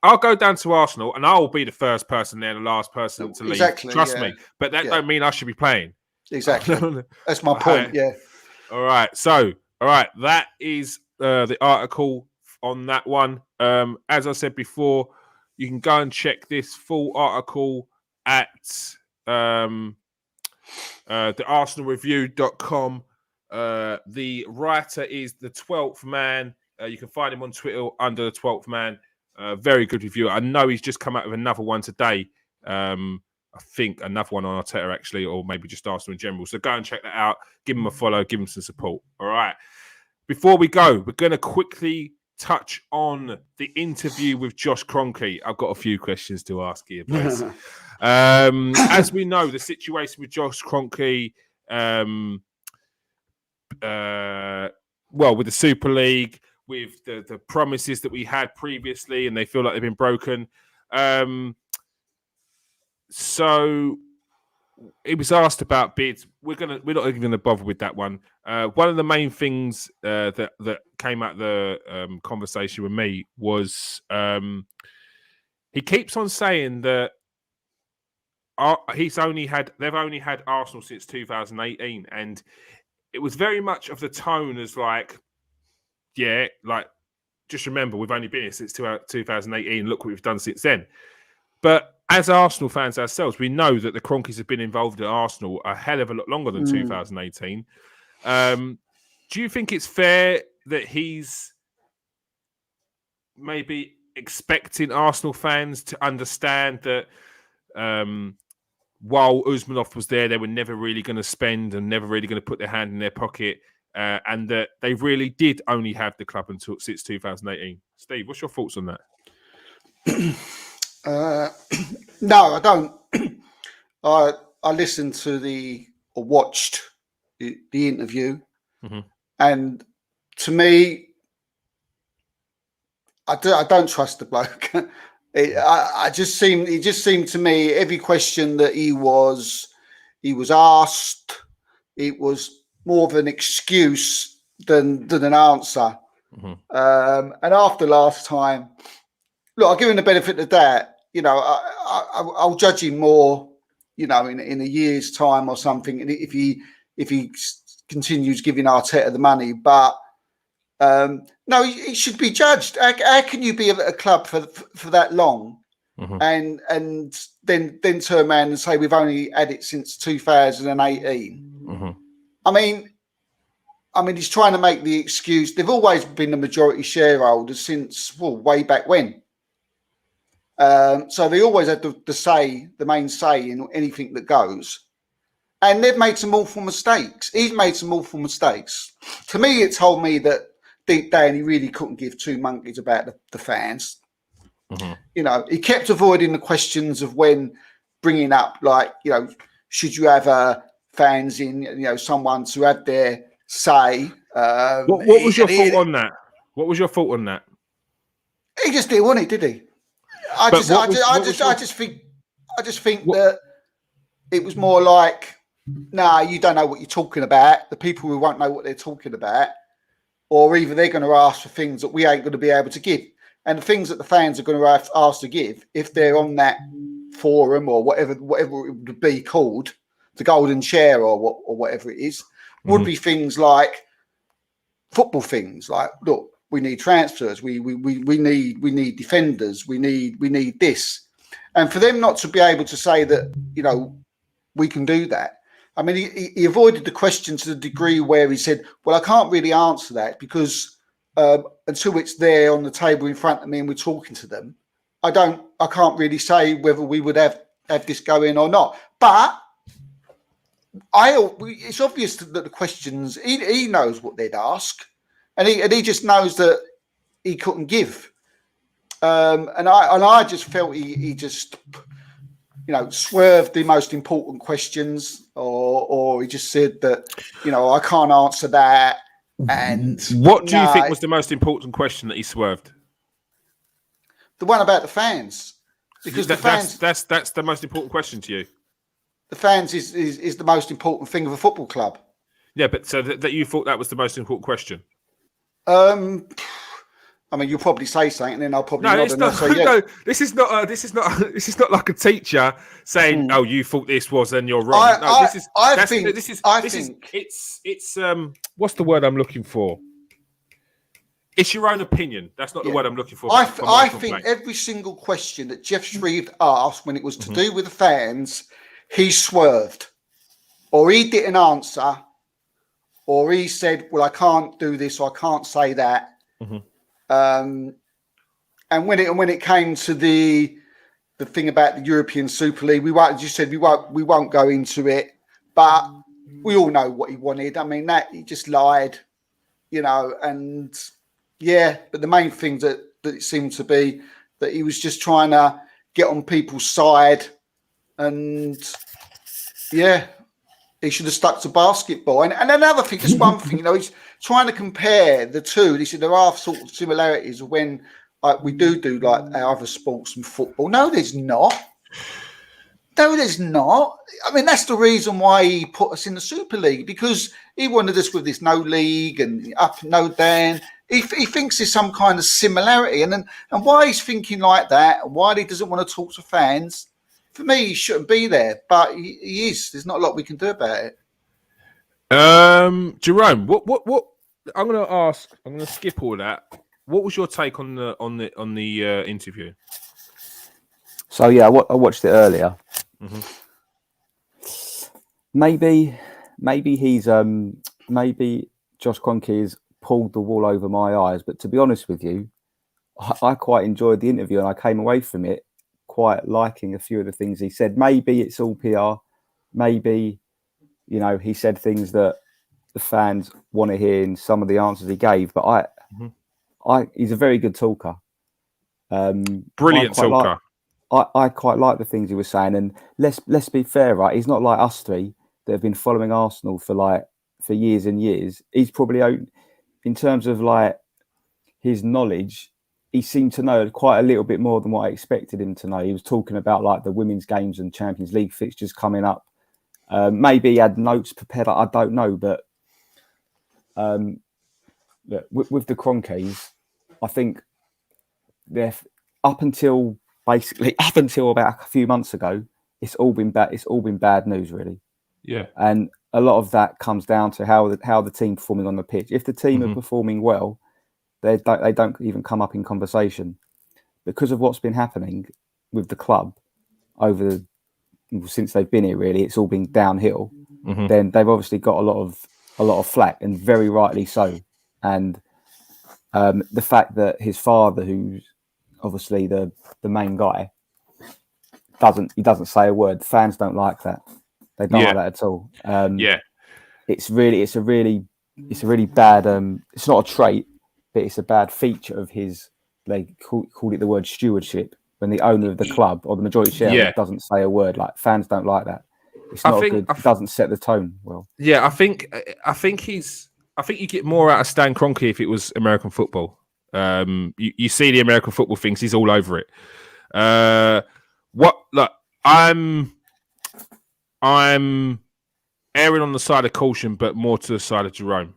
I'll go down to Arsenal, and I'll be the first person there, the last person to leave. Exactly, Trust me, but that don't mean I should be playing. Exactly, that's my point. Yeah. All right. So, that is the article on that one. As I said before, you can go and check this full article at thearsenalreview.com. The writer is TheTwelfhMan. You can find him on Twitter under TheTwelfhMan. Very good review. I know he's just come out with another one today. I think another one on Arteta, actually, or maybe just Arsenal in general. So go and check that out. Give him a follow. Give him some support. All right. Before we go, we're going to quickly touch on the interview with Josh Kroenke. I've got a few questions to ask you, please. As we know, the situation with Josh Kroenke, with the Super League, with the promises that we had previously, and they feel like they've been broken. So it was asked about bids. We're not even going to bother with that one. One of the main things that came out of the conversation with me was he keeps on saying that they've only had Arsenal since 2018, and it was very much of the tone as like, yeah, like, just remember we've only been here since 2018. Look what we've done since then. But as Arsenal fans ourselves, we know that the Kroenkes have been involved at Arsenal a hell of a lot longer than 2018. Do you think it's fair that he's maybe expecting Arsenal fans to understand that while Usmanov was there, they were never really going to spend and never really going to put their hand in their pocket, and that they really did only have the club since 2018? Steve, what's your thoughts on that? No, I don't. I listened to or watched the interview, and to me, I don't trust the bloke. It just seemed to me every question that he was asked, it was more of an excuse than an answer. And after last time, look, I'll give him the benefit of that. You know, I'll judge him more, you know, in a year's time or something, and if he continues giving Arteta the money. But no, he should be judged. How can you be at a club for that long, and then turn around and say we've only had it since 2018? I mean, he's trying to make the excuse. They've always been the majority shareholders since way back when. So they always had the main say in anything that goes. And they've made some awful mistakes. He's made some awful mistakes. To me, it told me that deep down he really couldn't give two monkeys about the fans. You know, he kept avoiding the questions of when bringing up, like, you know, should you have fans in, you know, someone to have their say. What was your thought on that? What was your thought on that? He just didn't want it, did he? I just think that it was more like, nah, you don't know what you're talking about. The people who won't know what they're talking about, or either they're going to ask for things that we ain't going to be able to give, and the things that the fans are going to ask to give, if they're on that forum or whatever it would be called, the golden chair or whatever it is, would be things like football things, like, look, we need transfers. We need defenders. We need this, and for them not to be able to say that, you know, we can do that. I mean, he avoided the question to the degree where he said, "Well, I can't really answer that because until it's there on the table in front of me and we're talking to them, I can't really say whether we would have this going or not." But it's obvious that the questions he knows what they'd ask. And he just knows that he couldn't give, and I just felt he just, you know, swerved the most important questions, or he just said that, you know, I can't answer that. And what do you think was the most important question that he swerved? The one about the fans, because that's the most important question to you. The fans is the most important thing of a football club. Yeah, but so that you thought that was the most important question. I mean, you'll probably say something, and then I'll probably nod and say yes. No, this is not like a teacher saying, "Oh, you thought this was, and you're wrong." I think it's what's the word I'm looking for? It's your own opinion. That's not the word I'm looking for. I think every single question that Jeff Shreve asked when it was to do with the fans, he swerved. or he didn't answer, or he said, "Well, I can't do this, or I can't say that." And when it came to the thing about the European Super League, we won't. As you said, we won't go into it, but we all know what he wanted. I mean, that he just lied, and but the main thing that it seemed to be that he was just trying to get on people's side, and he should have stuck to basketball. And another thing, just one thing, he's trying to compare the two. He said there are sort of similarities when we do like our other sports and football. No, there's not. No, there's not. I mean, that's the reason why he put us in the Super League, because he wanted us with this no league and up, no down. He thinks there's some kind of similarity. And why he's thinking like that, and why he doesn't want to talk to fans, for me, he shouldn't be there. But he is. There's not a lot we can do about it. Jerome, what? I'm going to ask. I'm going to skip all that. What was your take on the interview? So yeah, I watched it earlier. Maybe he's maybe Josh Kroenke has pulled the wool over my eyes. But to be honest with you, I quite enjoyed the interview, and I came away from it quite liking a few of the things he said. Maybe it's all PR. Maybe he said things that the fans want to hear in some of the answers he gave. But he's a very good talker. Brilliant talker. I quite like the things he was saying, and let's be fair, right? He's not like us three that have been following Arsenal for years and years. He's probably, in terms of his knowledge, he seemed to know quite a little bit more than what I expected him to know. He was talking about the women's games and Champions League fixtures coming up. Maybe he had notes prepared. I don't know, but with the Kroenkes, I think they're up until about a few months ago, it's all been bad news, really. Yeah, and a lot of that comes down to how the team performing on the pitch. If the team are performing well, they don't even come up in conversation. Because of what's been happening with the club since they've been here. Really, it's all been downhill. Then they've obviously got a lot of flack, and very rightly so. And the fact that his father, who's obviously the main guy, doesn't say a word. Fans don't like that. They don't like that at all. It's a really bad. It's not a trait, but it's a bad feature of his. They called it the word stewardship. When the owner of the club or the majority shareholder doesn't say a word, fans don't like that. It's not good. It doesn't set the tone well. Yeah, I think you get more out of Stan Kroenke if it was American football. You see the American football things, he's all over it. I'm erring on the side of caution, but more to the side of Jerome.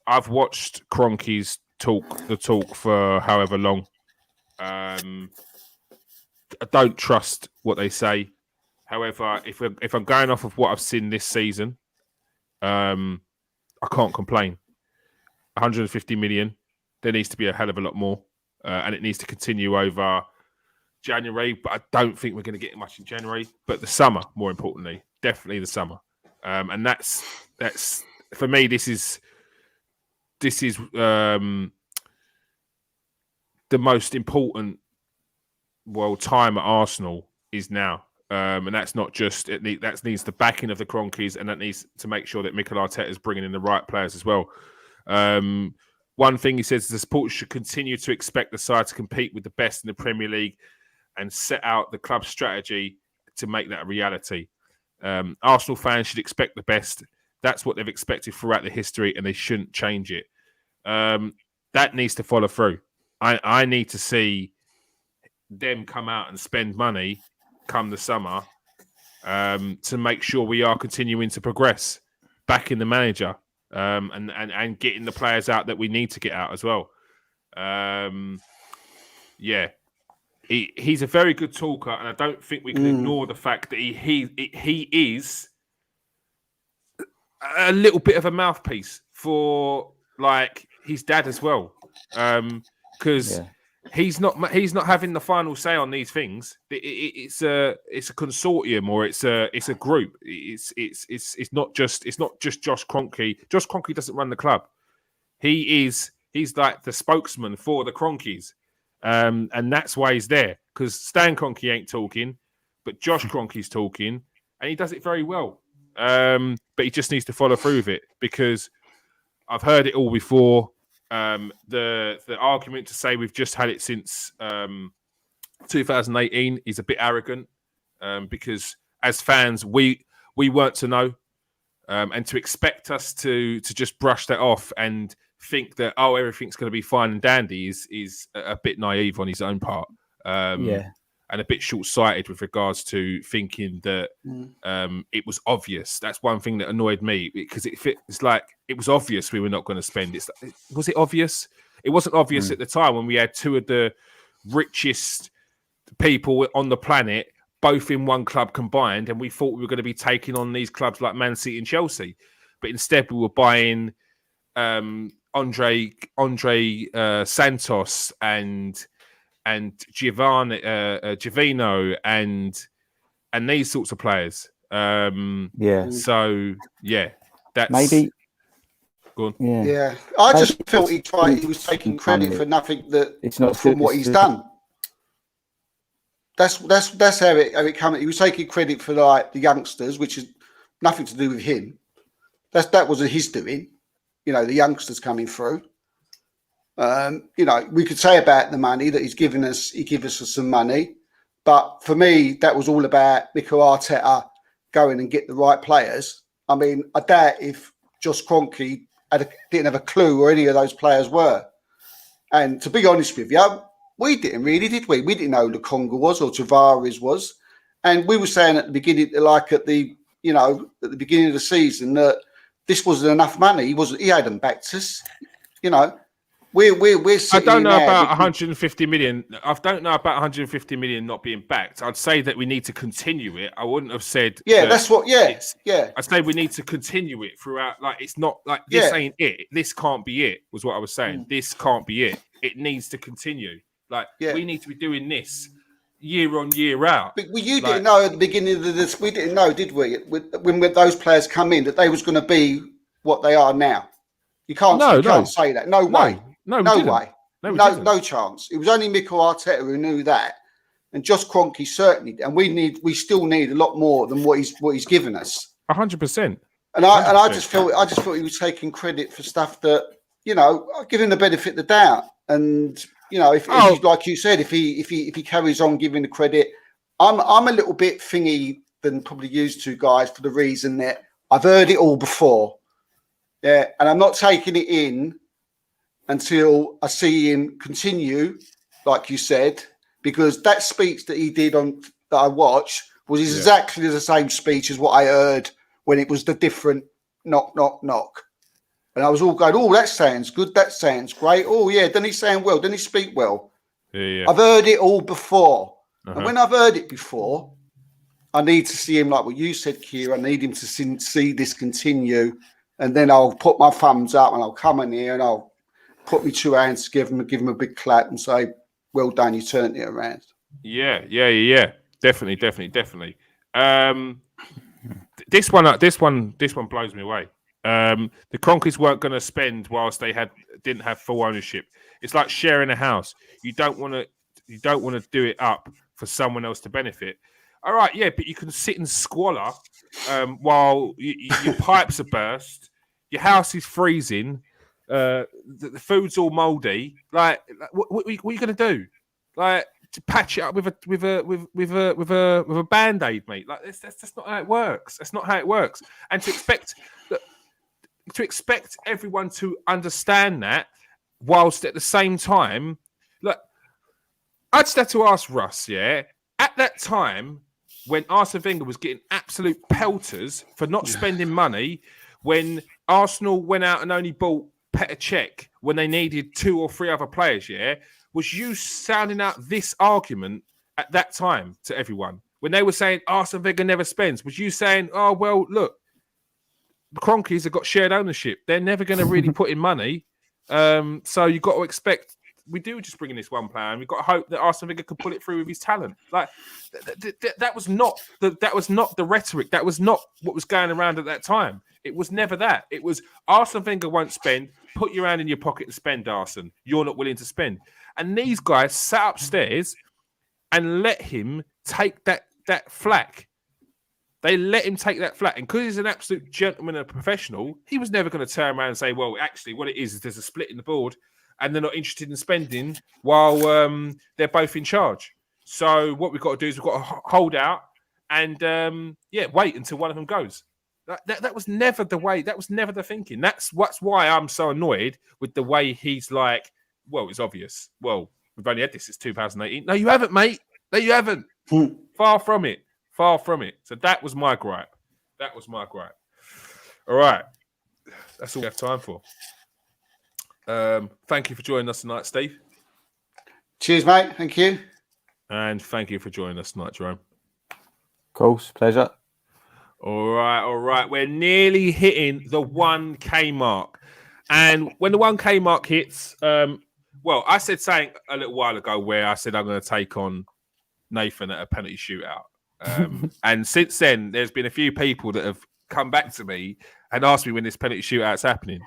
I've watched Kroenke's talk for however long. I don't trust what they say. However, if I'm going off of what I've seen this season, I can't complain. 150 million. There needs to be a hell of a lot more, and it needs to continue over January. But I don't think we're going to get much in January. But the summer, more importantly, definitely the summer, and that's for me. This is the most important time at Arsenal is now. And that's not just that needs the backing of the Kroenkes, and that needs to make sure that Mikel Arteta is bringing in the right players as well. One thing he says is the supporters should continue to expect the side to compete with the best in the Premier League and set out the club's strategy to make that a reality. Arsenal fans should expect the best. That's what they've expected throughout the history, and they shouldn't change it. That needs to follow through. I need to see them come out and spend money come the summer to make sure we are continuing to progress, back in the manager and getting the players out that we need to get out as well. He's a very good talker, and I don't think we can ignore the fact that he is a little bit of a mouthpiece for his dad as well, because he's not having the final say on these things. It's a consortium, or it's a group. It's not just Josh Kroenke. Josh Kroenke doesn't run the club. He's like the spokesman for the Kroenkes, and that's why he's there, because Stan Kroenke ain't talking, but Josh Kroenke's talking, and he does it very well. But he just needs to follow through with it, because I've heard it all before. The argument to say we've just had it since 2018 is a bit arrogant, because as fans we weren't to know, and to expect us to just brush that off and think that everything's going to be fine and dandy is a bit naive on his own part, and a bit short-sighted with regards to thinking that it was obvious. That's one thing that annoyed me, because it's like it was obvious we were not going to spend. Was it obvious? It wasn't obvious at the time when we had two of the richest people on the planet both in one club combined, and we thought we were going to be taking on these clubs like Man City and Chelsea, but instead we were buying Andre Santos and Givino and these sorts of players. So that's maybe. Go on. Yeah. I just felt he was taking credit for nothing it's not from what he's done. That's how it came. He was taking credit for like the youngsters, which is nothing to do with him. That wasn't his doing. The youngsters coming through. We could say about the money that he gave us some money, but for me, that was all about Mikel Arteta going and get the right players. I mean, I doubt if Josh Kroenke didn't have a clue who any of those players were. And to be honest with you, we didn't really, did we? We didn't know who Lukonga was or Tavares was. And we were saying at the beginning, like at the beginning of the season, that this wasn't enough money. He hadn't backed us. We're I don't know about 150 million. I don't know about 150 million not being backed. I'd say that we need to continue it. I wouldn't have said. Yeah, that's what. Yeah. I'd say we need to continue it throughout. Like, it's not like this ain't it. This can't be it. Was what I was saying. This can't be it. It needs to continue. Like, we need to be doing this year on, year out. But you didn't know at the beginning of this. We didn't know, did we? When those players come in, that they was going to be what they are now. You can't say that. No way. No way. No chance. It was only Mikel Arteta who knew that, and Josh Kroenke certainly. And we still need a lot more than what he's given us. 100%. And I just felt he was taking credit for stuff that giving the benefit of the doubt. And if like you said, if he carries on giving the credit, I'm a little bit thingy than probably used to, guys, for the reason that I've heard it all before. Yeah, and I'm not taking it in until I see him continue, like you said, because that speech that he did that I watched was exactly the same speech as what I heard when it was the different knock, knock, knock. And I was all going, oh, that sounds good. That sounds great. Oh, yeah. Then he's saying well. Then he speak well. Yeah. I've heard it all before. And when I've heard it before, I need to see him, like what you said, Keir. I need him to see this continue. And then I'll put my thumbs up and I'll come in here and I'll put my two hands together and give him a big clap and say, well done, you turned it around. Yeah. Definitely. This one blows me away. The Kroenkes weren't going to spend whilst they didn't have full ownership. It's like sharing a house. You don't want to do it up for someone else to benefit. All right, yeah, but you can sit and squalor while your pipes are burst, your house is freezing, the food's all mouldy. Like, what are you going to do? Like, to patch it up with a band-aid, mate. Like, that's not how it works. That's not how it works. And to expect everyone to understand that, whilst at the same time, look, I just had to ask Russ, at that time when Arsene Wenger was getting absolute pelters for not spending money, when Arsenal went out and only bought Petr Cech when they needed 2 or 3 other players, was you sounding out this argument at that time to everyone? When they were saying Arsene Wenger never spends, was you saying, oh, well, look, the Kroenkes have got shared ownership. They're never going to really put in money. So you've got to expect we do just bring in this one player, and we've got to hope that Arsene Wenger can pull it through with his talent. Like that was not the rhetoric. That was not what was going around at that time. It was never that. It was Arsene Wenger won't spend. Put your hand in your pocket and spend, Arsene. You're not willing to spend. And these guys sat upstairs and let him take that flack. They let him take that flack. And because he's an absolute gentleman and a professional, he was never going to turn around and say, well, actually, what it is there's a split in the board and they're not interested in spending while they're both in charge. So what we've got to do is we've got to hold out and, wait until one of them goes. That was never the way. That was never the thinking. That's why I'm so annoyed with the way he's like, well, it's obvious. Well, we've only had this since 2018. No, you haven't, mate. No, you haven't. Far from it. Far from it. So that was my gripe. All right. That's all we have time for. Thank you for joining us tonight, Steve. Cheers, mate. Thank you. And thank you for joining us tonight, Jerome. Of course. Pleasure. All right. We're nearly hitting the 1K mark. And when the 1K mark hits, I said something a little while ago where I said I'm going to take on Nathan at a penalty shootout. And since then, there's been a few people that have come back to me and asked me when this penalty shootout's happening.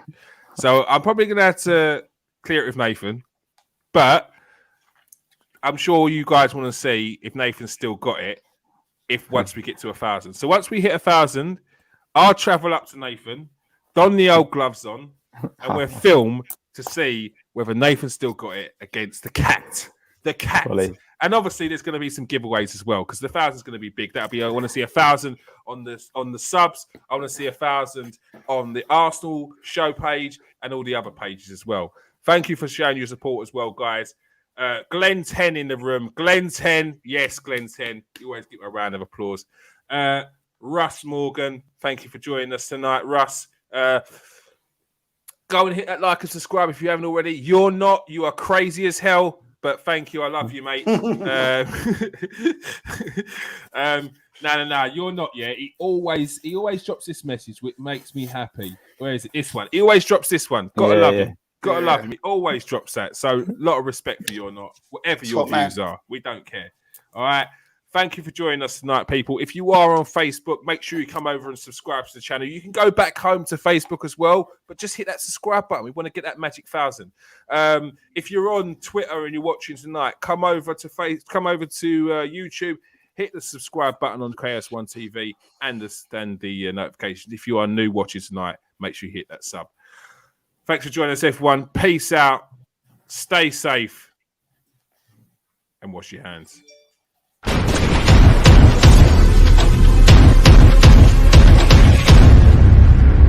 So I'm probably going to have to clear it with Nathan. But I'm sure you guys want to see if Nathan's still got it once we get to 1,000. So once we hit 1,000, I'll travel up to Nathan, don the old gloves on, and we'll film to see whether Nathan's still got it against the cat. The cat. Fully. And obviously, there's going to be some giveaways as well because the 1,000 is going to be big. That'll be. I want to see 1,000 on the subs. I want to see 1,000 on the Arsenal show page and all the other pages as well. Thank you for showing your support as well, guys. Glenn 10 in the room. Glenn 10, yes, Glenn 10. You always give a round of applause. Russ Morgan, thank you for joining us tonight, Russ. Go and hit that like and subscribe if you haven't already. You're not. You are crazy as hell. But thank you. I love you, mate. No. You're not yet. He always drops this message, which makes me happy. Where is it? This one. He always drops this one. Gotta love him. Gotta love him. He always drops that. So a lot of respect for you or not. Whatever your views are. We don't care. All right. Thank you for joining us tonight, people. If you are on Facebook, make sure you come over and subscribe to the channel. You can go back home to Facebook as well, but just hit that subscribe button. We want to get that magic 1,000. If you're on Twitter and you're watching tonight, come over to YouTube, hit the subscribe button on KS1 TV and the notifications. If you are new watching tonight, make sure you hit that sub. Thanks for joining us, everyone. Peace out. Stay safe and wash your hands.